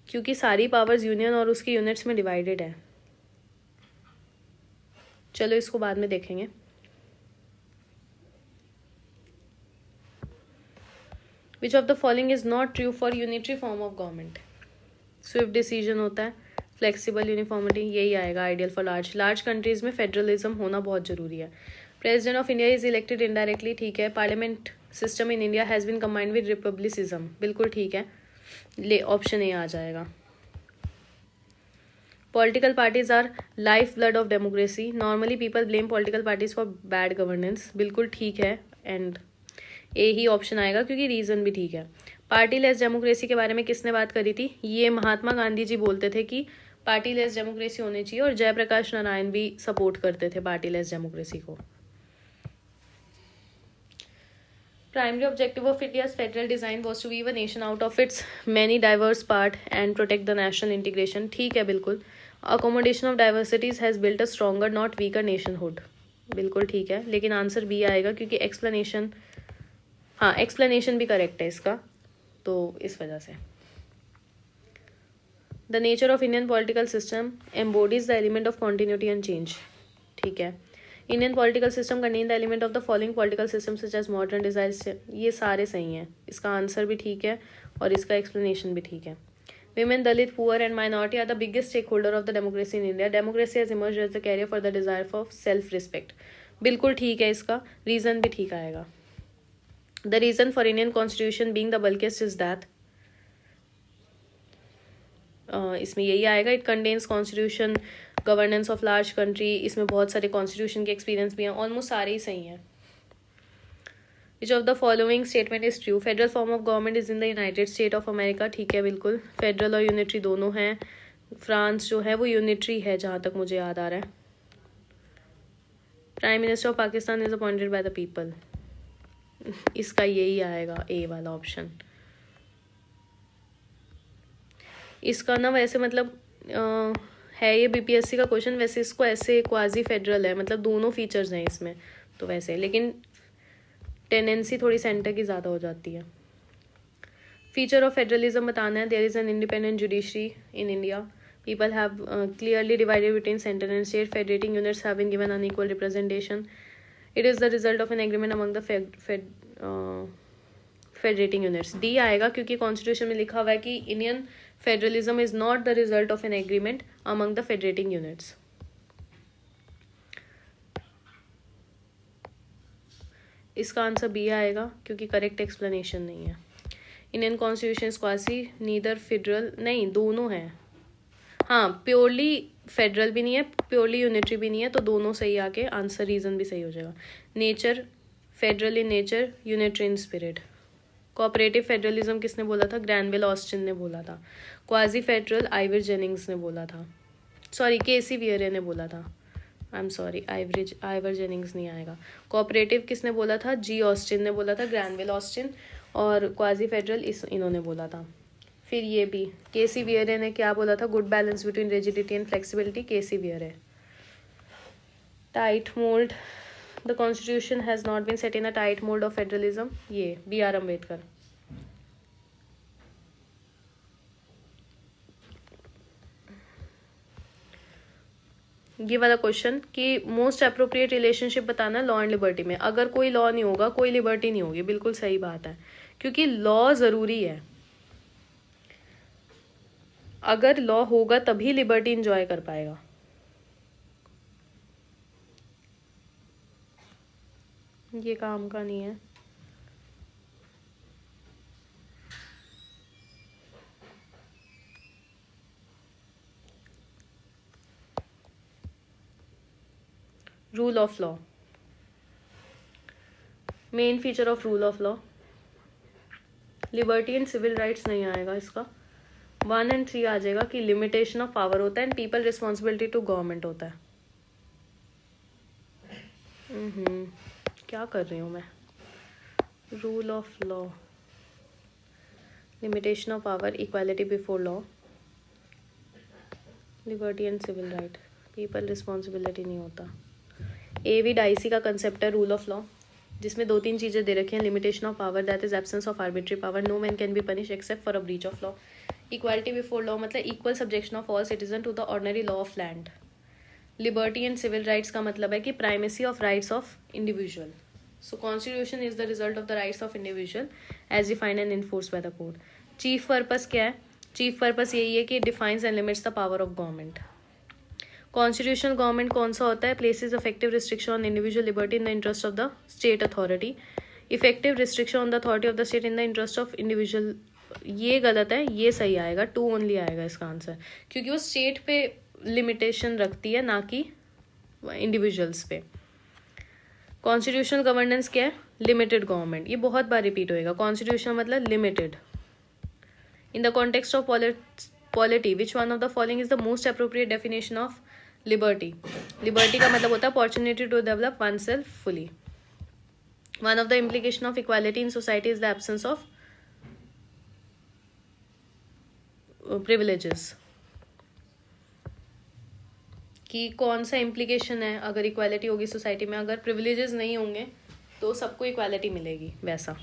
क्योंकि सारी पावर्स यूनियन और उसकी यूनिट्स में डिवाइडेड है। चलो इसको बाद में देखेंगे। Which of the following is not true for unitary form of government? Swift decision होता है, फ्लेक्सिबल यूनिफॉर्मिटी, यही आएगा आइडियल फॉर लार्ज कंट्रीज में फेडरलिज्म होना बहुत जरूरी है। President of India is elected indirectly, ठीक है। Parliament system in India has been combined with republicism, बिल्कुल ठीक है, ले ऑप्शन ए आ जाएगा। Political parties are lifeblood of democracy. Normally people blame political parties for bad governance. बिल्कुल ठीक है, एंड ए ही ऑप्शन आएगा क्योंकि रीजन भी ठीक है। पार्टी लेस डेमोक्रेसी के बारे में किसने बात करी थी? ये महात्मा गांधी जी बोलते थे कि पार्टी लेस डेमोक्रेसी होनी चाहिए, और जयप्रकाश नारायण भी सपोर्ट करते थे पार्टी लेस डेमोक्रेसी को। Primary objective of India's federal design was to weave a nation out of its many diverse parts and protect the national integration. ठीक है बिल्कुल। Accommodation of diversities has built a stronger not weaker nationhood. बिल्कुल ठीक है, लेकिन answer B आएगा क्योंकि explanation, हाँ एक्सप्लेनेशन भी करेक्ट है इसका, तो इस वजह से। The nature of Indian political system embodies the element of continuity and change. ठीक है। Indian political system contain the element of the following political systems such as modern desires, ये सारे सही हैं, इसका आंसर भी ठीक है और इसका एक्सप्लेनेशन भी ठीक है। Women, Dalit, poor and minority are the biggest stakeholder of the democracy in India. Democracy has emerged as the carrier for the desire for self-respect. बिल्कुल ठीक है, इसका रीजन भी ठीक आएगा। The reason for Indian constitution being the bulkiest is that, इसमें यही आएगा, it contains constitution, governance of large country, इसमें बहुत सारे कॉन्स्टिट्यूशन के एक्सपीरियंस भी हैं, ऑलमोस्ट सारे ही सही हैं। विच of the following statement is true? Federal form of government is in the United state of America, ठीक है बिल्कुल। फेडरल और यूनिटरी दोनों हैं। फ्रांस जो है वो यूनिटरी है जहाँ तक मुझे याद आ रहा है। Prime minister of Pakistan is appointed by the people, इसका यही आएगा, ए वाला ऑप्शन। इसका ना वैसे मतलब है ये बीपीएससी का क्वेश्चन, वैसे इसको ऐसे क्वाजी फेडरल है, मतलब दोनों फीचर्स हैं इसमें तो वैसे, लेकिन टेंडेंसी थोड़ी सेंटर की ज़्यादा हो जाती है। फीचर ऑफ फेडरलिज्म बताना है। There is an independent judiciary in India, people have clearly divided between centre and state, federating units have been given unequal representation, it is the result of an agreement among the federating units. D आएगा क्योंकि constitution में लिखा हुआ है कि Indian federalism is not the result of an agreement among the federating units. इसका answer B आएगा क्योंकि करेक्ट एक्सप्लेनेशन नहीं है। Indian constitution quasi neither federal, नहीं दोनों हैं, हाँ प्योरली फेडरल भी नहीं है, प्योरली यूनिटरी भी नहीं है, तो दोनों सही आके आंसर रीजन भी सही हो जाएगा। Nature, federal in nature, unitary in spirit. Cooperative federalism किसने बोला था? ग्रैनविल ऑस्टिन ने बोला था। क्वाजी फेडरल आइवर जेनिंग्स ने बोला था, सॉरी केसी वियरे ने बोला था, I am sorry Ivor Jennings नहीं आएगा। कोऑपरेटिव किसने बोला था? जी ऑस्टिन ने बोला था, ग्रैनविल ऑस्टिन, और क्वाजी फेडरल इन्होंने बोला था। फिर ये भी केसी वियरे ने क्या बोला था? Good balance between rigidity and flexibility, K C Wheare. Tight mould, the constitution has not been set in a tight mould of federalism, ये बी आर अम्बेडकर। ये वाला क्वेश्चन कि मोस्ट अप्रोप्रिएट रिलेशनशिप बताना लॉ एंड लिबर्टी में। अगर कोई law नहीं होगा कोई लिबर्टी नहीं होगी, बिल्कुल सही बात है, क्योंकि लॉ जरूरी है। अगर लॉ होगा तभी लिबर्टी इंजॉय कर पाएगा। ये काम का नहीं है। Rule of law, main feature of rule of law, liberty and civil rights नहीं आएगा इसका। 1 और 3 आ जाएगा कि लिमिटेशन ऑफ पावर होता है and people responsibility to government होता है। क्या कर रही हूँ मैं? Rule of law, limitation of power, equality before law, liberty and civil right, people responsibility नहीं होता। एवी डाइसी का कंसेप्ट है रूल ऑफ लॉ, जिसमें 2-3 चीज़ें दे रखी हैं। Limitation of power, that is absence of arbitrary power, no man can be punish except for a breach of law. Equality before law मतलब equal subjection of all citizen to the ordinary law of land. Liberty and civil rights का मतलब है कि primacy of rights of individual. So constitution is the result of the rights of individual as defined and enforce by the court. Chief purpose क्या है? Chief purpose यही है कि defines and limits the power of government. Constitutional government कौन सा होता है? Places effective restriction on individual liberty in the interest of the state authority. Effective restriction on the authority of the state in the interest of individual, ये गलत है, ये सही आएगा, 2 ओनली आएगा इसका आंसर, क्योंकि वो स्टेट पे लिमिटेशन रखती है, ना कि इंडिविजुअल्स पे। कॉन्स्टिट्यूशनल गवर्नेंस क्या है? Limited government. ये बहुत बार रिपीट होएगा, कॉन्स्टिट्यूशन मतलब limited. In the context of polity which one of the following is the most appropriate definition of liberty? Liberty का मतलब होता है opportunity to develop one self fully. One of the implication of equality in society is the absence of privileges. कि कौन सा implication है अगर equality होगी सोसाइटी में? अगर प्रिविलेजेस नहीं होंगे तो सबको इक्वालिटी मिलेगी, वैसा।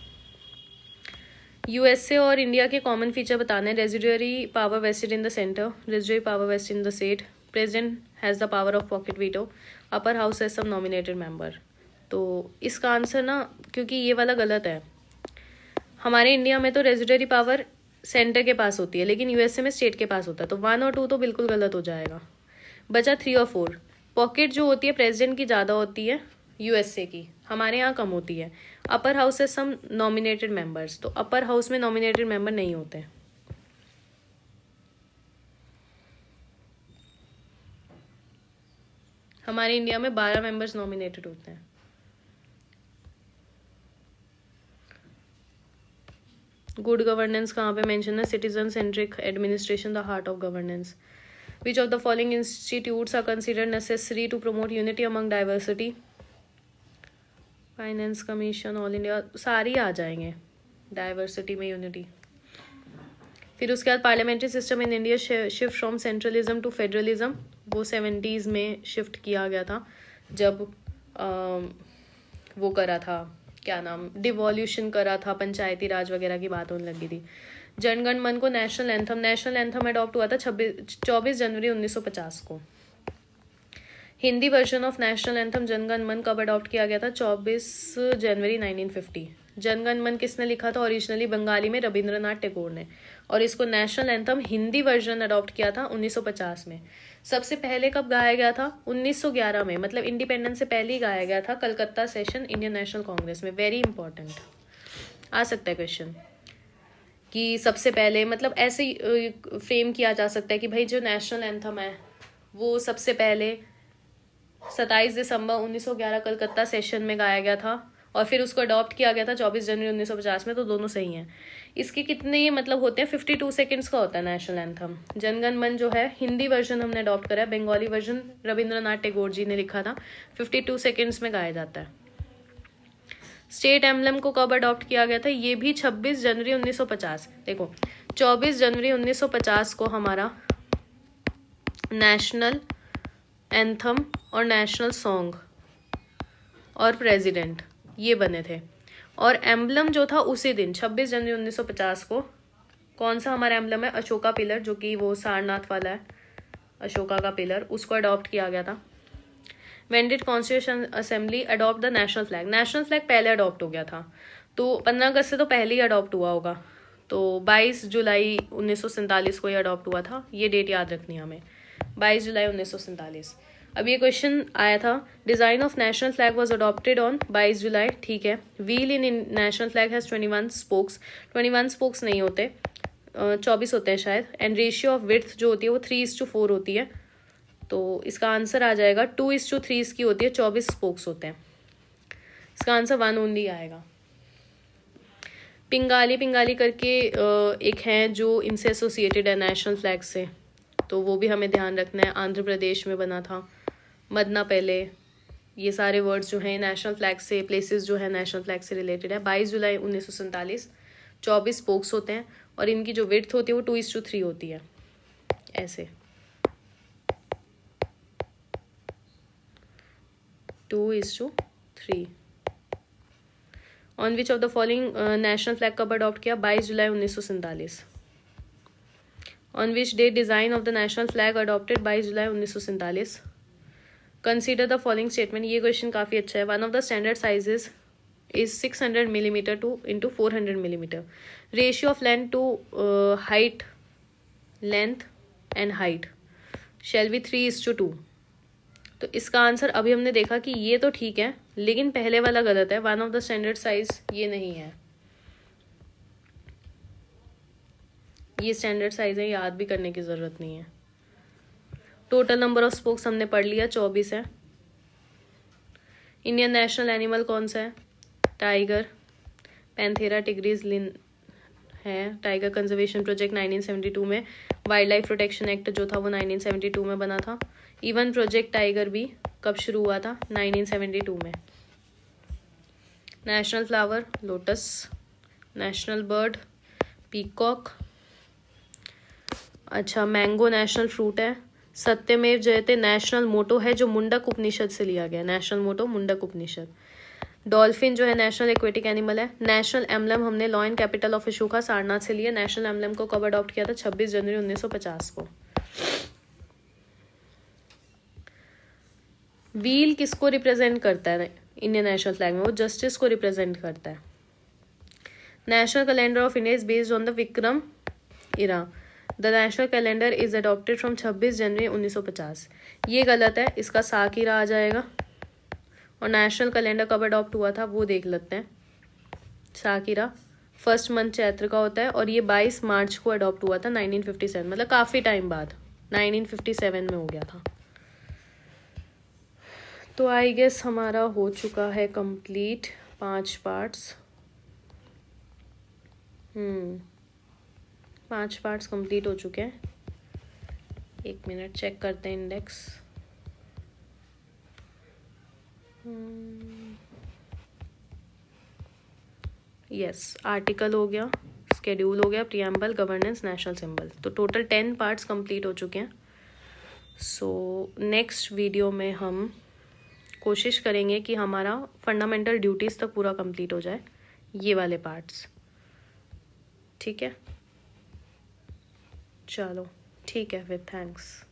यूएसए और इंडिया के कॉमन फीचर बताने। Residuary power vested in the centre, residuary power vested in the state, president has the power of pocket veto, upper house has some nominated member. तो इसका आंसर ना, क्योंकि ये वाला गलत है, हमारे इंडिया में तो रेजिडुअरी पावर सेंटर के पास होती है, लेकिन यूएसए में स्टेट के पास होता है, तो 1 और 2 तो बिल्कुल गलत हो जाएगा। बचा 3 और 4। पॉकेट जो होती है प्रेसिडेंट की ज़्यादा होती है यूएसए की, हमारे यहाँ कम होती है। अपर हाउस है सम नॉमिनेटेड मेंबर्स, तो अपर हाउस में नॉमिनेटेड मेंबर नहीं होते। हमारे इंडिया में 12 मेंबर्स नॉमिनेटेड होते हैं। गुड गवर्नेंस कहाँ पे मेंशन है? Citizen centric administration the heart of governance. Which of the following institutes are considered necessary to promote unity among diversity? Finance commission, all India, सारी आ जाएंगे डाइवर्सिटी में यूनिटी। फिर उसके बाद parliamentary system in India shift from centralism to federalism, वो 70s में shift किया गया था, जब वो करा था, क्या नाम, डिवॉल्यूशन करा था, पंचायती राज वगैरह की बात होने लगी थी। जनगण मन को नेशनल एंथम अडॉप्ट हुआ था 24 जनवरी 1950 को। Hindi version of national anthem Jana Gana Mana कब अडॉप्ट किया गया था? 24 जनवरी 1950। जनगण मन किसने लिखा था? ओरिजिनली बंगाली में रविंद्रनाथ टैगोर ने, और इसको national anthem Hindi version adopt किया था 1950 में। सबसे पहले कब गाया गया था? 1911 में, मतलब इंडिपेंडेंस से पहले ही गाया गया था, Calcutta session Indian National Congress में। वेरी इंपॉर्टेंट आ सकता है क्वेश्चन कि सबसे पहले, मतलब ऐसे फ्रेम किया जा सकता है कि भाई जो नेशनल एंथम है वो सबसे पहले 27 दिसंबर 1911 कलकत्ता सेशन में गाया गया था, और फिर उसको अडॉप्ट किया गया था 24 जनवरी 1950 में, तो दोनों सही हैं। इसके कितने मतलब होते हैं? 52 सेकेंड्स का होता है नेशनल एंथम। जनगण मन जो है हिंदी वर्जन हमने अडॉप्ट करा है, बंगाली वर्जन रविंद्रनाथ टैगोर जी ने लिखा था, 52 सेकेंड्स में गाया जाता है। स्टेट एम्बलम को कब अडॉप्ट किया गया था? ये भी 26 जनवरी 1950। देखो 24 जनवरी 1950 को हमारा नेशनल एंथम और नेशनल सॉन्ग और प्रेसिडेंट ये बने थे, और एम्बलम जो था उसी दिन 26 जनवरी 1950 को, कौन सा हमारा एम्बलम है? अशोका पिलर, जो कि वो सारनाथ वाला है, अशोका का पिलर, उसको अडॉप्ट किया गया था। When did Constitution Assembly adopt the national flag? National flag पहले अडॉप्ट हो गया था, तो 15 अगस्त से तो पहले ही अडॉप्ट हुआ होगा, तो 22 जुलाई 1947 को ही अडॉप्ट हुआ था। ये डेट याद रखनी है हमें, 22 जुलाई 1947। अब ये क्वेश्चन आया था, design of national flag was adopted on 22 जुलाई, ठीक है। Wheel in national flag has 21 spokes, 21 spokes नहीं होते, 24 होते हैं शायद। एंड रेशियो ऑफ विड्थ जो होती है वो 3:4 होती है, तो इसका आंसर आ जाएगा 2:3 इसकी होती है, 24 स्पोक्स होते हैं। इसका आंसर 1 ओनली आएगा। पिंगाली करके एक है जो इनसे एसोसिएटेड है नेशनल फ्लैग से, तो वो भी हमें ध्यान रखना है। आंध्र प्रदेश में बना था, मदना पहले, ये सारे वर्ड्स जो हैं नेशनल फ्लैग से, प्लेसेस जो है नेशनल फ्लैग से रिलेटेड है। 22 जुलाई 1947, 24 स्पोक्स होते हैं, और इनकी जो विड्थ होती है वो 2:3 होती है, ऐसे 2:3। On which of the following national flag कब अडॉप्ट किया? 22 जुलाई 1947। On which day design of the national flag adopted? 22 July 1947। Consider the following statement, ये क्वेश्चन काफी अच्छा है। One of the standard sizes is 600 millimeter to into 400 millimeter. Ratio of length to height length and height shall be 3:2। तो इसका answer अभी हमने देखा कि ये तो ठीक है, लेकिन पहले वाला गलत है। One of the standard size ये नहीं है, ये स्टैंडर्ड साइज है, याद भी करने की जरूरत नहीं है। टोटल नंबर ऑफ स्पोक्स हमने पढ़ लिया, 24 है। इंडियन नेशनल एनिमल कौन सा है? टाइगर। पैंथेरा टिग्रिस लिन है। टाइगर कंजर्वेशन प्रोजेक्ट 1972 में। वाइल्ड लाइफ प्रोटेक्शन एक्ट जो था वो 1972 में बना था। इवन प्रोजेक्ट टाइगर भी कब शुरू हुआ था? 1972 में। National flower lotus. National bird peacock. अच्छा, मैंगो नेशनल फ्रूट है। सत्यमेव जयते नेशनल मोटो है जो मुंडक उपनिषद से लिया गया। नेशनल मोटो मुंडक उपनिषद। डॉल्फिन जो है नेशनल एक्वेटिक एनिमल है। नेशनल एम्बलम हमने law and capital of Ashoka Sarnath से लिया। नेशनल एम्बलम को कब अडॉप्ट किया था? 26 जनवरी 1950 को। व्हील किसको रिप्रेजेंट करता है इंडियन नेशनल फ्लैग में? वो जस्टिस को रिप्रेजेंट करता है। National calendar of India is based on the Vikram era. The national calendar is adopted from 26 January 1950। ये गलत है, इसका साक इरा आ जाएगा। और नेशनल कैलेंडर कब अडॉप्ट हुआ था वो देख लेते हैं। साकिरा फर्स्ट मंथ चैत्र का होता है और ये 22 मार्च को अडॉप्ट हुआ था 1957, मतलब काफ़ी टाइम बाद 1957 में हो गया था। तो आई गेस हमारा हो चुका है कंप्लीट 5 पार्ट्स। 5 पार्ट्स कंप्लीट हो चुके हैं। 1 मिनट चेक करते हैं इंडेक्स। यस, आर्टिकल हो गया, स्केड्यूल हो गया, प्रियम्बल, गवर्नेंस, नेशनल सिंबल। तो टोटल 10 पार्ट्स कंप्लीट हो चुके हैं। सो नेक्स्ट वीडियो में हम कोशिश करेंगे कि हमारा फंडामेंटल ड्यूटीज़ तक पूरा कंप्लीट हो जाए, ये वाले पार्ट्स। ठीक है, चलो ठीक है फिर, थैंक्स।